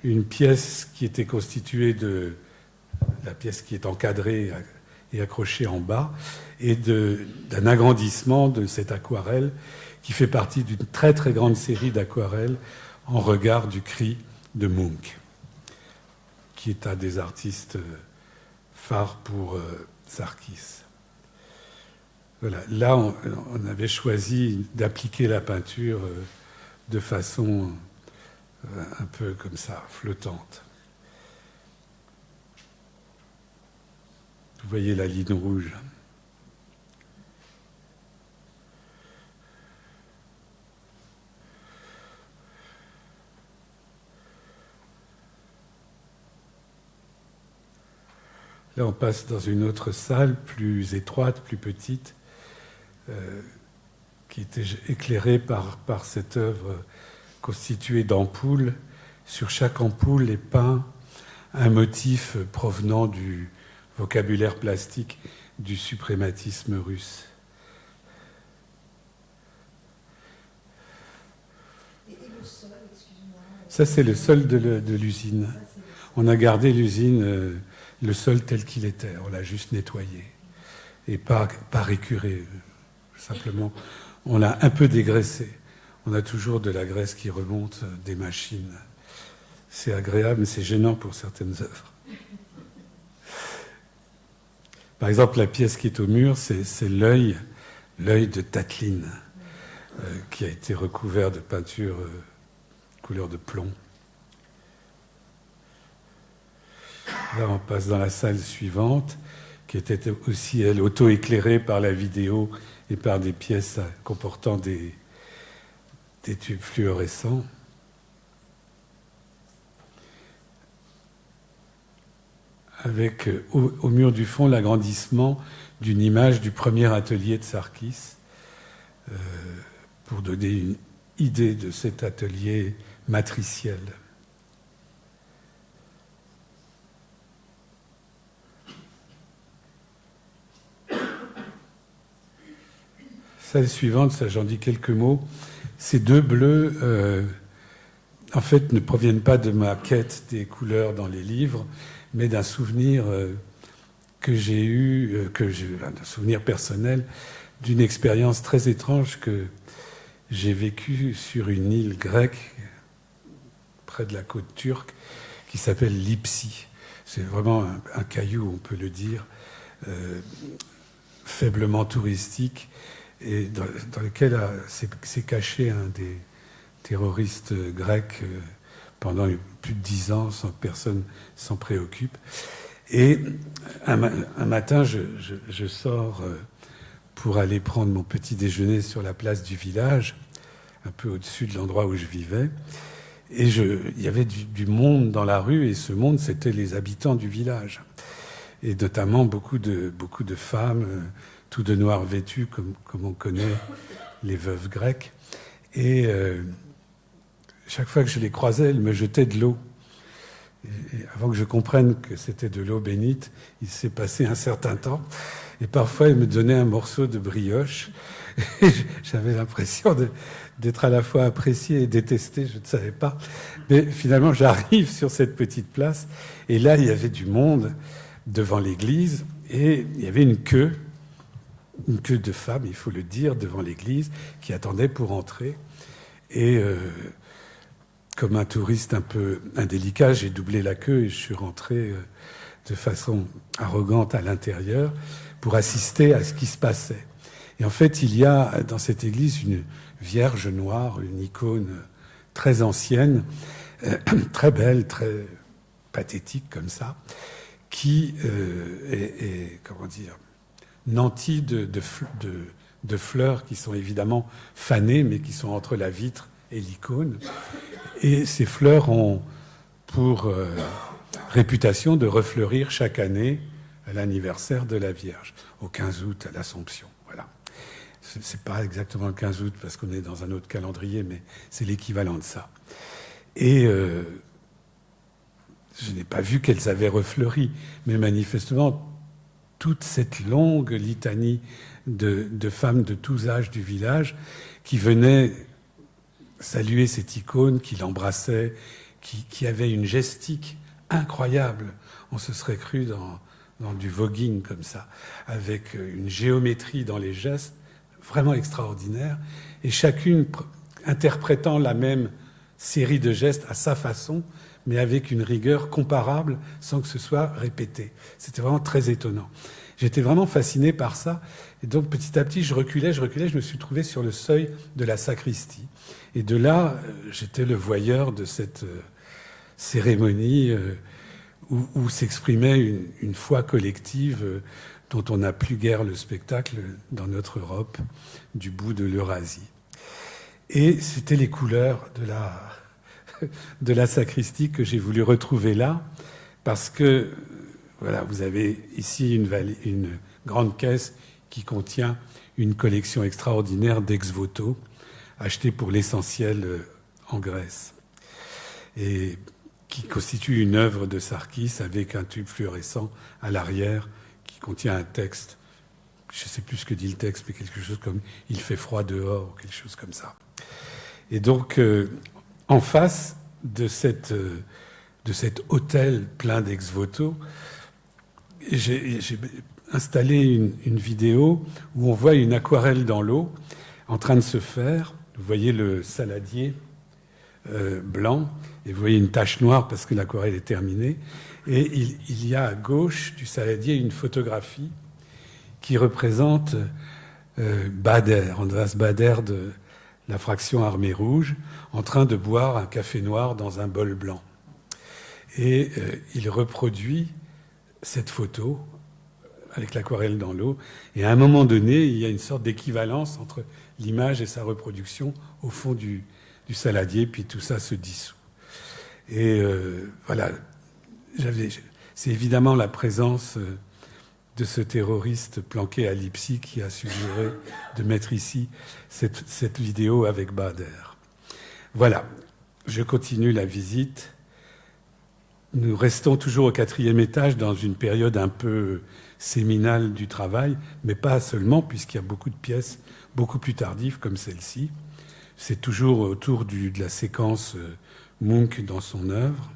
une pièce qui était constituée de la pièce qui est encadrée et accrochée en bas, et d'un agrandissement de cette aquarelle qui fait partie d'une très très grande série d'aquarelles en regard du cri de Munch, qui est un des artistes phares pour Sarkis. Voilà. Là, on avait choisi d'appliquer la peinture de façon un peu comme ça, flottante. Vous voyez la ligne rouge. Là, on passe dans une autre salle, plus étroite, plus petite, qui était éclairée par cette œuvre constituée d'ampoules. Sur chaque ampoule est peint un motif provenant du vocabulaire plastique du suprématisme russe. Et le sol, excusez-moi. Ça, c'est le sol de l'usine. On a gardé l'usine, le sol tel qu'il était. On l'a juste nettoyé. Et pas récuré. Simplement, on l'a un peu dégraissé. On a toujours de la graisse qui remonte des machines. C'est agréable, mais c'est gênant pour certaines œuvres. Par exemple, la pièce qui est au mur, c'est l'œil de Tatlin, qui a été recouvert de peinture couleur de plomb. Là, on passe dans la salle suivante, qui était aussi, elle, auto-éclairée par la vidéo et par des pièces comportant des tubes fluorescents. Avec au mur du fond l'agrandissement d'une image du premier atelier de Sarkis, pour donner une idée de cet atelier matriciel. Salle suivante, ça j'en dis quelques mots. Ces deux bleus, en fait, ne proviennent pas de ma quête des couleurs dans les livres, mais d'un souvenir que j'ai eu, un souvenir personnel d'une expérience très étrange que j'ai vécue sur une île grecque près de la côte turque qui s'appelle Lipsi. C'est vraiment un caillou, on peut le dire, faiblement touristique, et dans lequel s'est caché un des terroristes grecs pendant plus de 10 ans, sans que personne s'en préoccupe. Et un matin, je sors pour aller prendre mon petit déjeuner sur la place du village, un peu au-dessus de l'endroit où je vivais. Et il y avait du monde dans la rue, et ce monde, c'était les habitants du village. Et notamment beaucoup de femmes, tout de noir vêtues, comme on connaît les veuves grecques. Et chaque fois que je les croisais, elles me jetaient de l'eau. Et avant que je comprenne que c'était de l'eau bénite, il s'est passé un certain temps. Et parfois, elles me donnaient un morceau de brioche. Et j'avais l'impression d'être à la fois apprécié et détesté, je ne savais pas. Mais finalement, j'arrive sur cette petite place. Et là, il y avait du monde devant l'église. Et il y avait une queue de femmes, il faut le dire, devant l'église, qui attendaient pour entrer. Et comme un touriste un peu indélicat, j'ai doublé la queue et je suis rentré de façon arrogante à l'intérieur pour assister à ce qui se passait. Et en fait, il y a dans cette église une Vierge noire, une icône très ancienne, très belle, très pathétique comme ça, qui est comment dire, nantie de fleurs qui sont évidemment fanées, mais qui sont entre la vitre et l'icône. Et ces fleurs ont pour réputation de refleurir chaque année à l'anniversaire de la Vierge, au 15 août, à l'Assomption. Voilà. C'est pas exactement le 15 août parce qu'on est dans un autre calendrier, mais c'est l'équivalent de ça. Et je n'ai pas vu qu'elles avaient refleuri, mais manifestement, toute cette longue litanie de femmes de tous âges du village qui venaient saluer cette icône, qui l'embrassait, qui avait une gestique incroyable. On se serait cru dans du voguing comme ça, avec une géométrie dans les gestes vraiment extraordinaire, et chacune interprétant la même série de gestes à sa façon, mais avec une rigueur comparable sans que ce soit répété. C'était vraiment très étonnant. J'étais vraiment fasciné par ça. Et donc, petit à petit, je reculais, je me suis trouvé sur le seuil de la sacristie. Et de là, j'étais le voyeur de cette cérémonie où s'exprimait une foi collective dont on n'a plus guère le spectacle dans notre Europe, du bout de l'Eurasie. Et c'était les couleurs de la sacristie que j'ai voulu retrouver là, parce que voilà, vous avez ici une grande caisse qui contient une collection extraordinaire d'ex-voto, achetée pour l'essentiel en Grèce, et qui constitue une œuvre de Sarkis avec un tube fluorescent à l'arrière qui contient un texte, je ne sais plus ce que dit le texte, mais quelque chose comme « Il fait froid dehors » ou quelque chose comme ça. Et donc, en face de cet hôtel plein d'ex-voto, j'ai installé une vidéo où on voit une aquarelle dans l'eau en train de se faire. Vous voyez le saladier blanc et vous voyez une tache noire parce que l'aquarelle est terminée. Et il y a à gauche du saladier une photographie qui représente Bader, Andreas Bader de la fraction Armée Rouge, en train de boire un café noir dans un bol blanc. Et il reproduit cette photo avec l'aquarelle dans l'eau. Et à un moment donné, il y a une sorte d'équivalence entre l'image et sa reproduction au fond du saladier, puis tout ça se dissout. Et voilà, c'est évidemment la présence de ce terroriste planqué à Lipsy qui a suggéré de mettre ici cette vidéo avec Bader. Voilà, je continue la visite. Nous restons toujours au 4e étage dans une période un peu séminale du travail, mais pas seulement, puisqu'il y a beaucoup de pièces beaucoup plus tardives comme celle-ci. C'est toujours autour de la séquence Munch dans son œuvre.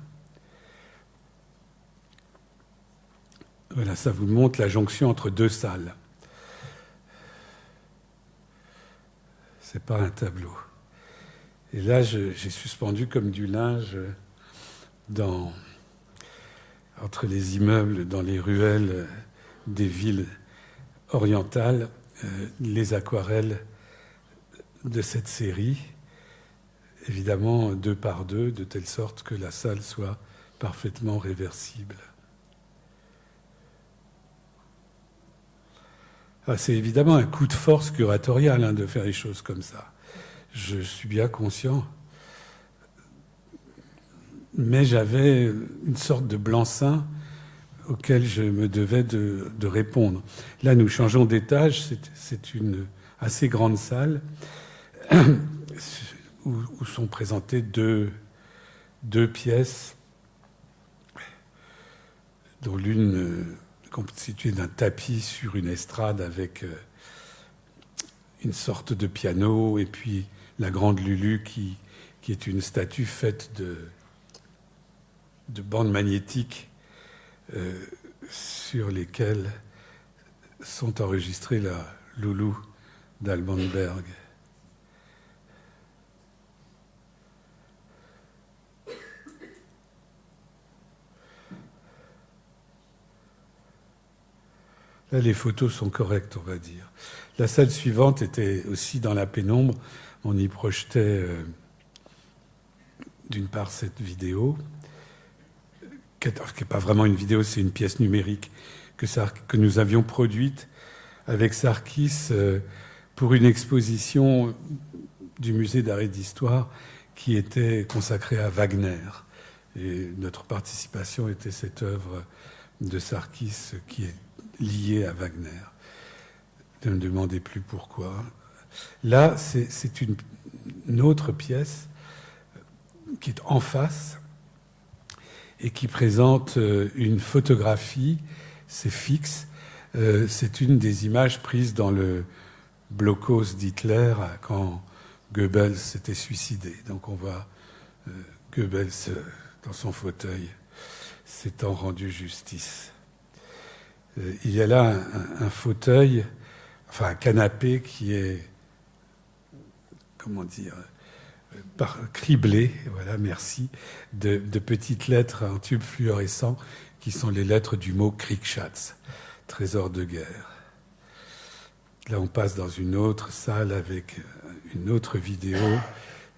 Voilà, ça vous montre la jonction entre deux salles. C'est pas un tableau. Et là, j'ai suspendu comme du linge entre les immeubles, dans les ruelles des villes orientales, les aquarelles de cette série, évidemment 2 par 2, de telle sorte que la salle soit parfaitement réversible. C'est évidemment un coup de force curatorial de faire les choses comme ça. Je suis bien conscient. Mais j'avais une sorte de blanc-seing auquel je me devais de répondre. Là, nous changeons d'étage. C'est une assez grande salle où sont présentées deux pièces, dont l'une constituée d'un tapis sur une estrade avec une sorte de piano, et puis la grande Lulu qui est une statue faite de bandes magnétiques sur lesquelles sont enregistrées la Loulou d'Alban Berg. Là, les photos sont correctes, on va dire. La salle suivante était aussi dans la pénombre. On y projetait, d'une part, cette vidéo, qui n'est pas vraiment une vidéo, c'est une pièce numérique que nous avions produite avec Sarkis pour une exposition du musée d'art et d'histoire qui était consacrée à Wagner. Et notre participation était cette œuvre de Sarkis qui est lié à Wagner. Ne me demandez plus pourquoi. Là, c'est une autre pièce qui est en face et qui présente une photographie, c'est fixe, c'est une des images prises dans le blocos d'Hitler quand Goebbels s'était suicidé. Donc on voit Goebbels dans son fauteuil s'étant rendu justice. Il y a là un fauteuil, enfin un canapé qui est, comment dire, criblé, voilà, merci, de petites lettres en tube fluorescent qui sont les lettres du mot Kriegsschatz, trésor de guerre. Là, on passe dans une autre salle avec une autre vidéo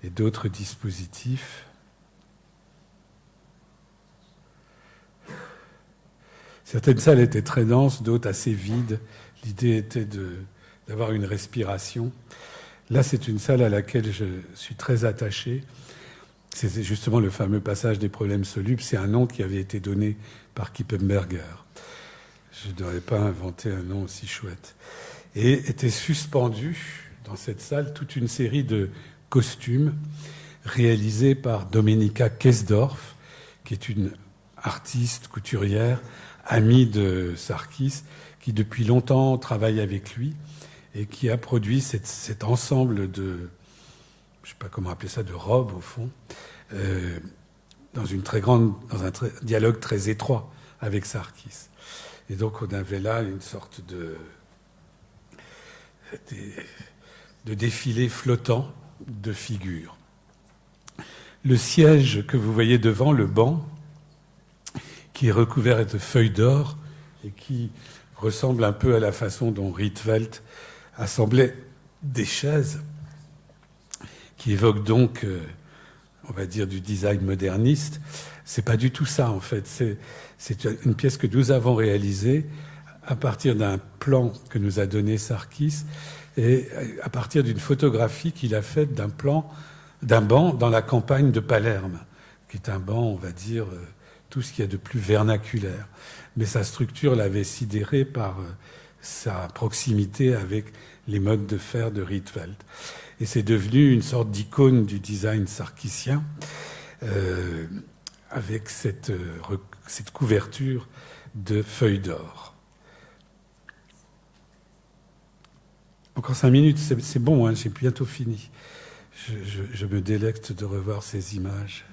et d'autres dispositifs. Certaines salles étaient très denses, d'autres assez vides. L'idée était d'avoir une respiration. Là, c'est une salle à laquelle je suis très attaché. C'est justement le fameux passage des problèmes solubles. C'est un nom qui avait été donné par Kippenberger. Je ne devrais pas inventer un nom aussi chouette. Et était suspendu dans cette salle toute une série de costumes réalisés par Domenica Kessdorf, qui est une artiste couturière, amie de Sarkis, qui depuis longtemps travaille avec lui et qui a produit cet ensemble de, je ne sais pas comment appeler ça, de robes au fond, dans un dialogue très étroit avec Sarkis. Et donc on avait là une sorte de défilé flottant de figures. Le siège que vous voyez devant, le banc, qui est recouvert de feuilles d'or et qui ressemble un peu à la façon dont Rietveld assemblait des chaises, qui évoquent donc, on va dire, du design moderniste. C'est pas du tout ça, en fait. C'est une pièce que nous avons réalisée à partir d'un plan que nous a donné Sarkis et à partir d'une photographie qu'il a faite d'un banc dans la campagne de Palerme, qui est un banc, on va dire, tout ce qu'il y a de plus vernaculaire. Mais sa structure l'avait sidéré par sa proximité avec les modes de fer de Rietveld. Et c'est devenu une sorte d'icône du design sarkisien, avec cette couverture de feuilles d'or. Encore 5 minutes, c'est bon, hein, j'ai bientôt fini. Je me délecte de revoir ces images.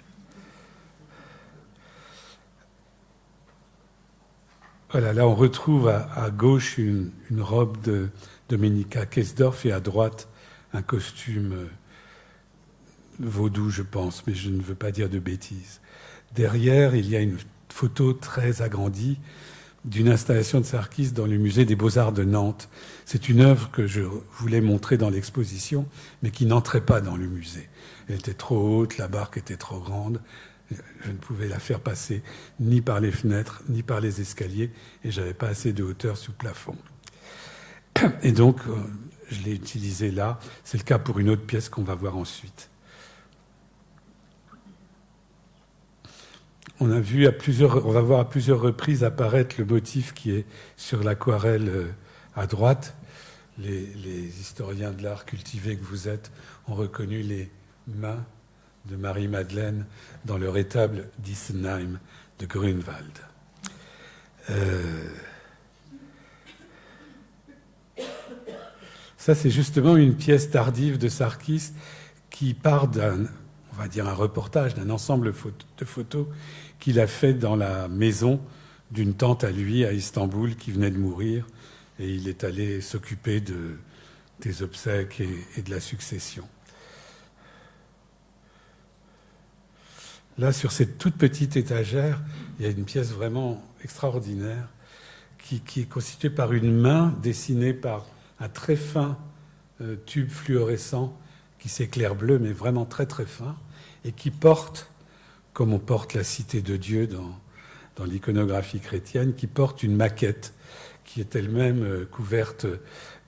Voilà, là on retrouve à gauche une robe de Domenica Kessdorf et à droite un costume vaudou, je pense, mais je ne veux pas dire de bêtises. Derrière, il y a une photo très agrandie d'une installation de Sarkis dans le musée des Beaux-Arts de Nantes. C'est une œuvre que je voulais montrer dans l'exposition, mais qui n'entrait pas dans le musée. Elle était trop haute, la barque était trop grande. Je ne pouvais la faire passer ni par les fenêtres, ni par les escaliers, et je n'avais pas assez de hauteur sous plafond. Et donc, je l'ai utilisée là. C'est le cas pour une autre pièce qu'on va voir ensuite. On va voir à plusieurs reprises apparaître le motif qui est sur l'aquarelle à droite. Les historiens de l'art cultivés que vous êtes ont reconnu les mains de Marie-Madeleine dans le rétable d'Issenheim de Grunewald. Ça, c'est justement une pièce tardive de Sarkis qui part on va dire un reportage, d'un ensemble de photos qu'il a fait dans la maison d'une tante à lui à Istanbul qui venait de mourir, et il est allé s'occuper des obsèques et de la succession. Là, sur cette toute petite étagère, il y a une pièce vraiment extraordinaire qui est constituée par une main dessinée par un très fin tube fluorescent qui s'éclaire bleu, mais vraiment très très fin, et qui porte, comme on porte la cité de Dieu dans l'iconographie chrétienne, qui porte une maquette qui est elle-même couverte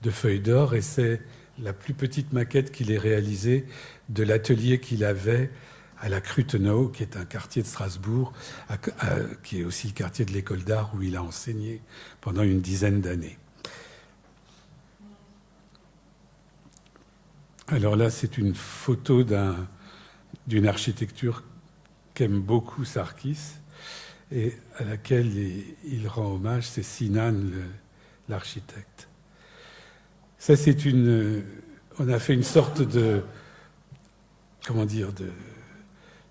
de feuilles d'or, et c'est la plus petite maquette qu'il ait réalisée de l'atelier qu'il avait à la Krutenau, qui est un quartier de Strasbourg, qui est aussi le quartier de l'école d'art où il a enseigné pendant une dizaine d'années. Alors là, c'est une photo d'une architecture qu'aime beaucoup Sarkis et à laquelle il rend hommage, c'est Sinan, l'architecte. Ça, on a fait une sorte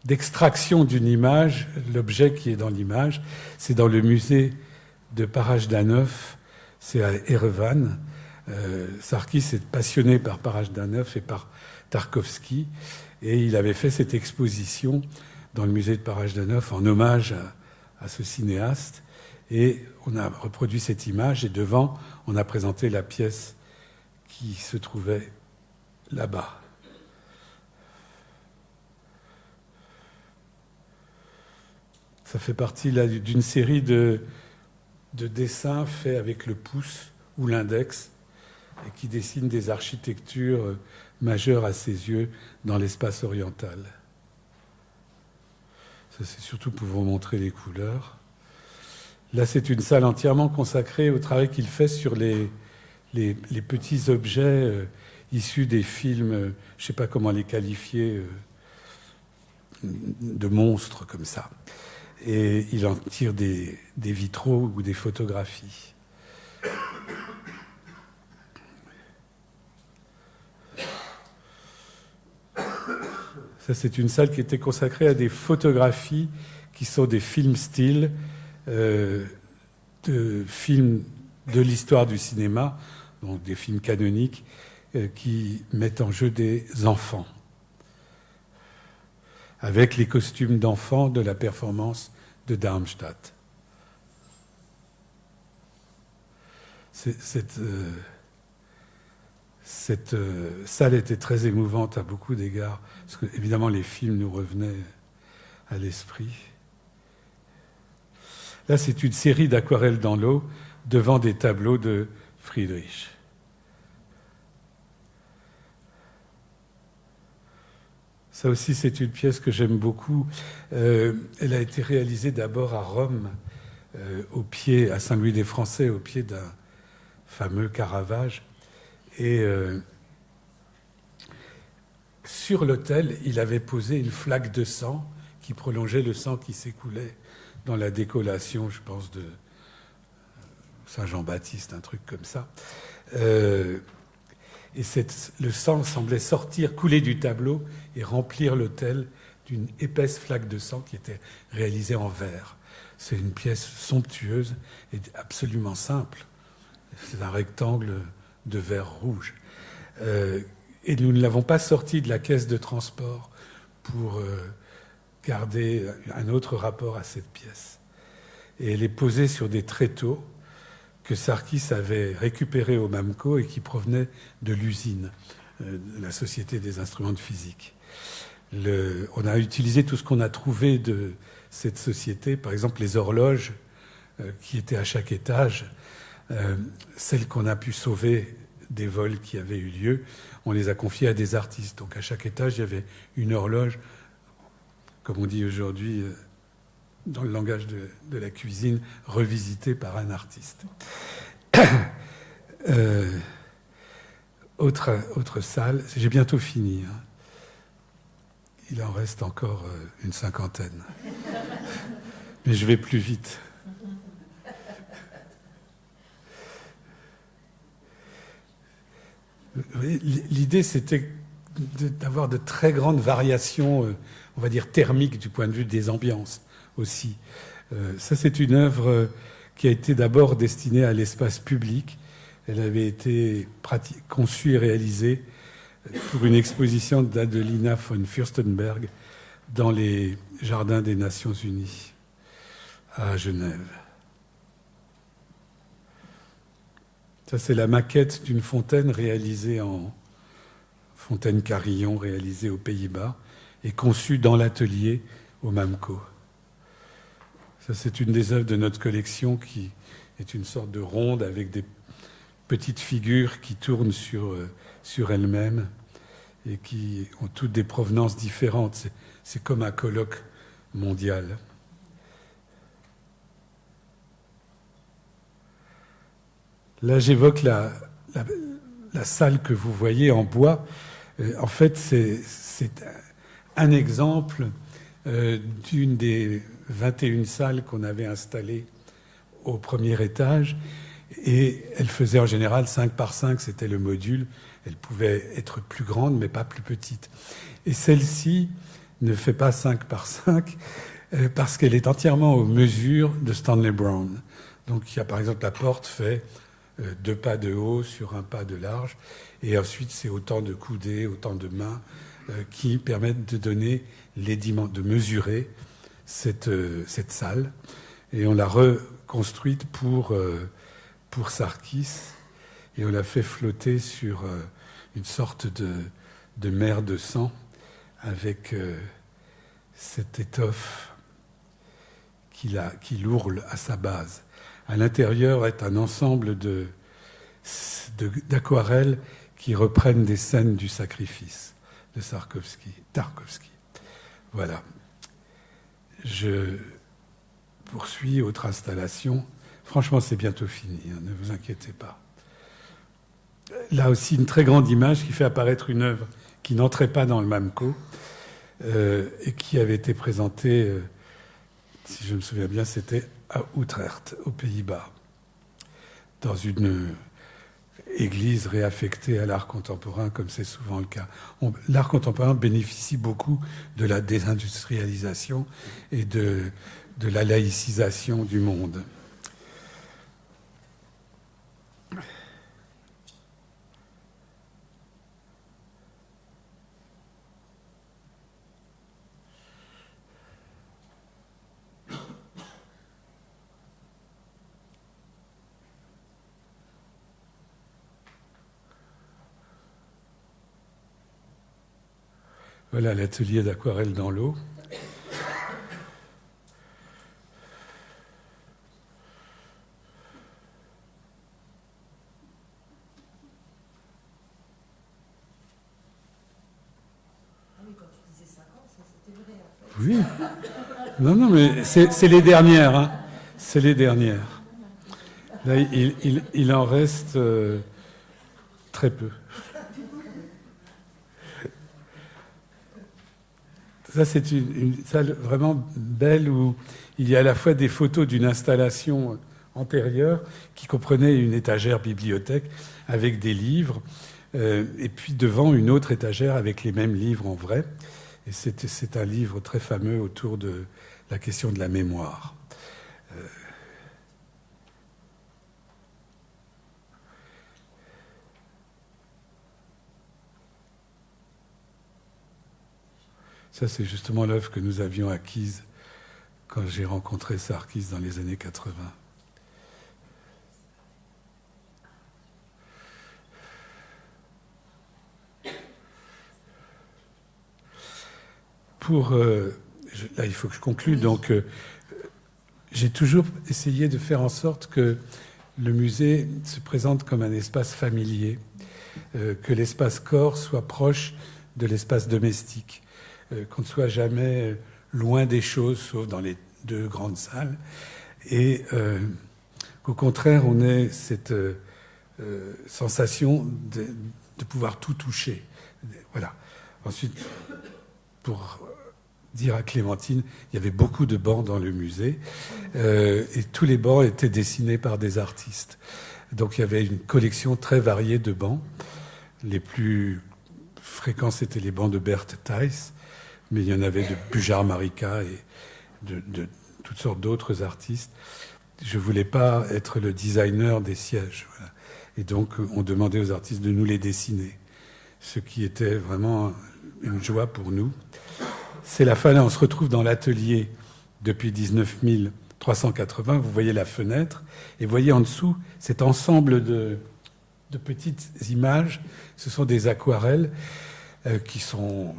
d'extraction d'une image. L'objet qui est dans l'image, c'est dans le musée de Parajdanov, c'est à Erevan. Sarkis est passionné par Parajdanov et par Tarkovsky, et il avait fait cette exposition dans le musée de Parajdanov en hommage à ce cinéaste. Et on a reproduit cette image, et devant, on a présenté la pièce qui se trouvait là-bas. Ça fait partie là, d'une série de dessins faits avec le pouce ou l'index et qui dessinent des architectures majeures à ses yeux dans l'espace oriental. Ça, c'est surtout pour vous montrer les couleurs. Là, c'est une salle entièrement consacrée au travail qu'il fait sur les petits objets issus des films, je ne sais pas comment les qualifier, de monstres comme ça. Et il en tire des vitraux ou des photographies. Ça, c'est une salle qui était consacrée à des photographies qui sont des films styles, de films de l'histoire du cinéma, donc des films canoniques, qui mettent en jeu des enfants, avec les costumes d'enfants de la performance de Darmstadt. Cette salle était très émouvante à beaucoup d'égards, parce que, évidemment, les films nous revenaient à l'esprit. Là, c'est une série d'aquarelles dans l'eau devant des tableaux de Friedrich. Ça aussi, c'est une pièce que j'aime beaucoup. Elle a été réalisée d'abord à Rome, à Saint-Louis-des-Français, au pied d'un fameux Caravage. Et sur l'autel, il avait posé une flaque de sang qui prolongeait le sang qui s'écoulait dans la décollation, je pense, de Saint-Jean-Baptiste, un truc comme ça. Et le sang semblait couler du tableau et remplir l'autel d'une épaisse flaque de sang qui était réalisée en verre. C'est une pièce somptueuse et absolument simple. C'est un rectangle de verre rouge. Et nous ne l'avons pas sorti de la caisse de transport pour garder un autre rapport à cette pièce. Et elle est posée sur des tréteaux que Sarkis avait récupérés au MAMCO et qui provenaient de l'usine, de la Société des instruments de physique. On a utilisé tout ce qu'on a trouvé de cette société, par exemple les horloges qui étaient à chaque étage, celles qu'on a pu sauver des vols qui avaient eu lieu, on les a confiées à des artistes. Donc à chaque étage, il y avait une horloge, comme on dit aujourd'hui dans le langage de la cuisine, revisitée par un artiste. Autre salle, j'ai bientôt fini. Hein. Il en reste encore une cinquantaine. Mais je vais plus vite. L'idée, c'était d'avoir de très grandes variations, on va dire thermiques, du point de vue des ambiances aussi. Ça, c'est une œuvre qui a été d'abord destinée à l'espace public. Elle avait été conçue et réalisée pour une exposition d'Adelina von Fürstenberg dans les Jardins des Nations Unies à Genève. Ça, c'est la maquette d'une fontaine réalisée en fontaine Carillon, réalisée aux Pays-Bas et conçue dans l'atelier au MAMCO. Ça, c'est une des œuvres de notre collection qui est une sorte de ronde avec des petites figures qui tournent sur elles-mêmes et qui ont toutes des provenances différentes. c'est comme un colloque mondial. Là, j'évoque la salle que vous voyez en bois. En fait, c'est un exemple d'une des 21 salles qu'on avait installées au premier étage. Et elle faisait en général 5 par 5, c'était le module. Elle pouvait être plus grande, mais pas plus petite. Et celle-ci ne fait pas 5 par 5 parce qu'elle est entièrement aux mesures de Stanley Brown. Donc, il y a par exemple la porte fait 2 pas de haut sur 1 pas de large. Et ensuite, c'est autant de coudées, autant de mains qui permettent de donner de mesurer cette salle. Et on l'a reconstruite pour Sarkis. Et on l'a fait flotter sur une sorte de mer de sang avec cette étoffe qu'il ourle à sa base. À l'intérieur est un ensemble d'aquarelles qui reprennent des scènes du sacrifice de Tarkovsky. Voilà. Je poursuis, autre installation. Franchement, c'est bientôt fini, hein, ne vous inquiétez pas. Là aussi, une très grande image qui fait apparaître une œuvre qui n'entrait pas dans le MAMCO et qui avait été présentée, si je me souviens bien, c'était à Utrecht, aux Pays-Bas, dans une église réaffectée à l'art contemporain, comme c'est souvent le cas. L'art contemporain bénéficie beaucoup de la désindustrialisation et de la laïcisation du monde. Voilà l'atelier d'aquarelle dans l'eau. Ah oui, quand tu disais 50, c'était vrai en fait. Oui. Non, mais c'est les dernières. Hein. C'est les dernières. Là, il en reste très peu. Ça, c'est une salle vraiment belle où il y a à la fois des photos d'une installation antérieure qui comprenait une étagère bibliothèque avec des livres, et puis devant une autre étagère avec les mêmes livres en vrai. Et c'est un livre très fameux autour de la question de la mémoire. Ça, c'est justement l'œuvre que nous avions acquise quand j'ai rencontré Sarkis dans les années 80. Là, il faut que je conclue. Donc, j'ai toujours essayé de faire en sorte que le musée se présente comme un espace familier, que l'espace corps soit proche de l'espace domestique. Qu'on ne soit jamais loin des choses, sauf dans les 2 grandes salles, et qu'au contraire, on ait cette sensation de pouvoir tout toucher. Voilà. Ensuite, pour dire à Clémentine, il y avait beaucoup de bancs dans le musée, et tous les bancs étaient dessinés par des artistes. Donc il y avait une collection très variée de bancs. Les plus fréquents, c'était les bancs de Berthe Theiss, mais il y en avait de Bujar Marika et de toutes sortes d'autres artistes. Je ne voulais pas être le designer des sièges. Voilà. Et donc, on demandait aux artistes de nous les dessiner, ce qui était vraiment une joie pour nous. C'est la fin, là, on se retrouve dans l'atelier depuis 19 380. Vous voyez la fenêtre, et vous voyez en dessous cet ensemble de petites images. Ce sont des aquarelles qui sont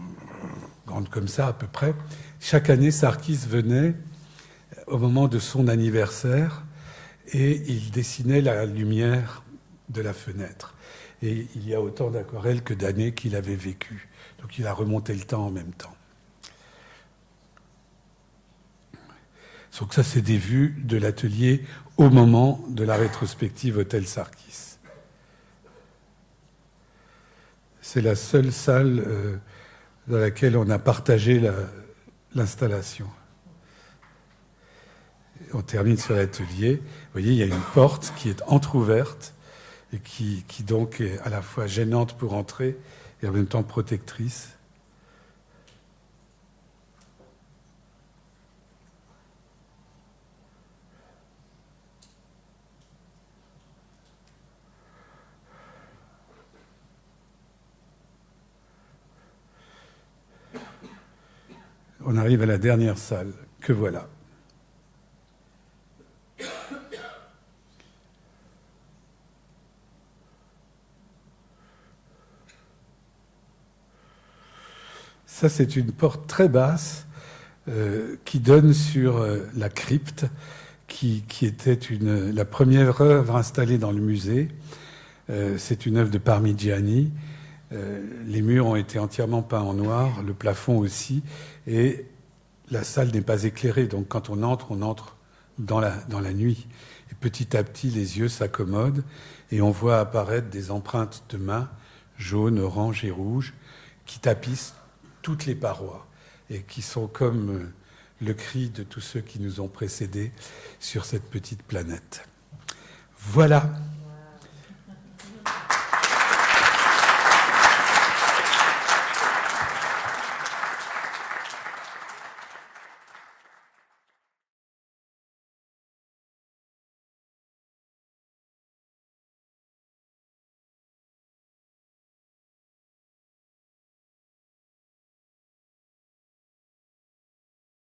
grandes comme ça à peu près. Chaque année, Sarkis venait au moment de son anniversaire et il dessinait la lumière de la fenêtre. Et il y a autant d'aquarelles que d'années qu'il avait vécu. Donc il a remonté le temps en même temps. Donc ça, c'est des vues de l'atelier au moment de la rétrospective Hôtel Sarkis. C'est la seule salle dans laquelle on a partagé l'installation. On termine sur l'atelier. Vous voyez, il y a une porte qui est entr'ouverte et qui donc est à la fois gênante pour entrer et en même temps protectrice. On arrive à la dernière salle, que voilà. Ça, c'est une porte très basse qui donne sur la crypte, qui était la première œuvre installée dans le musée. C'est une œuvre de Parmigiani. Les murs ont été entièrement peints en noir, le plafond aussi, et la salle n'est pas éclairée. Donc quand on entre dans la nuit. Et petit à petit, les yeux s'accommodent et on voit apparaître des empreintes de mains, jaunes, oranges et rouges, qui tapissent toutes les parois et qui sont comme le cri de tous ceux qui nous ont précédés sur cette petite planète. Voilà.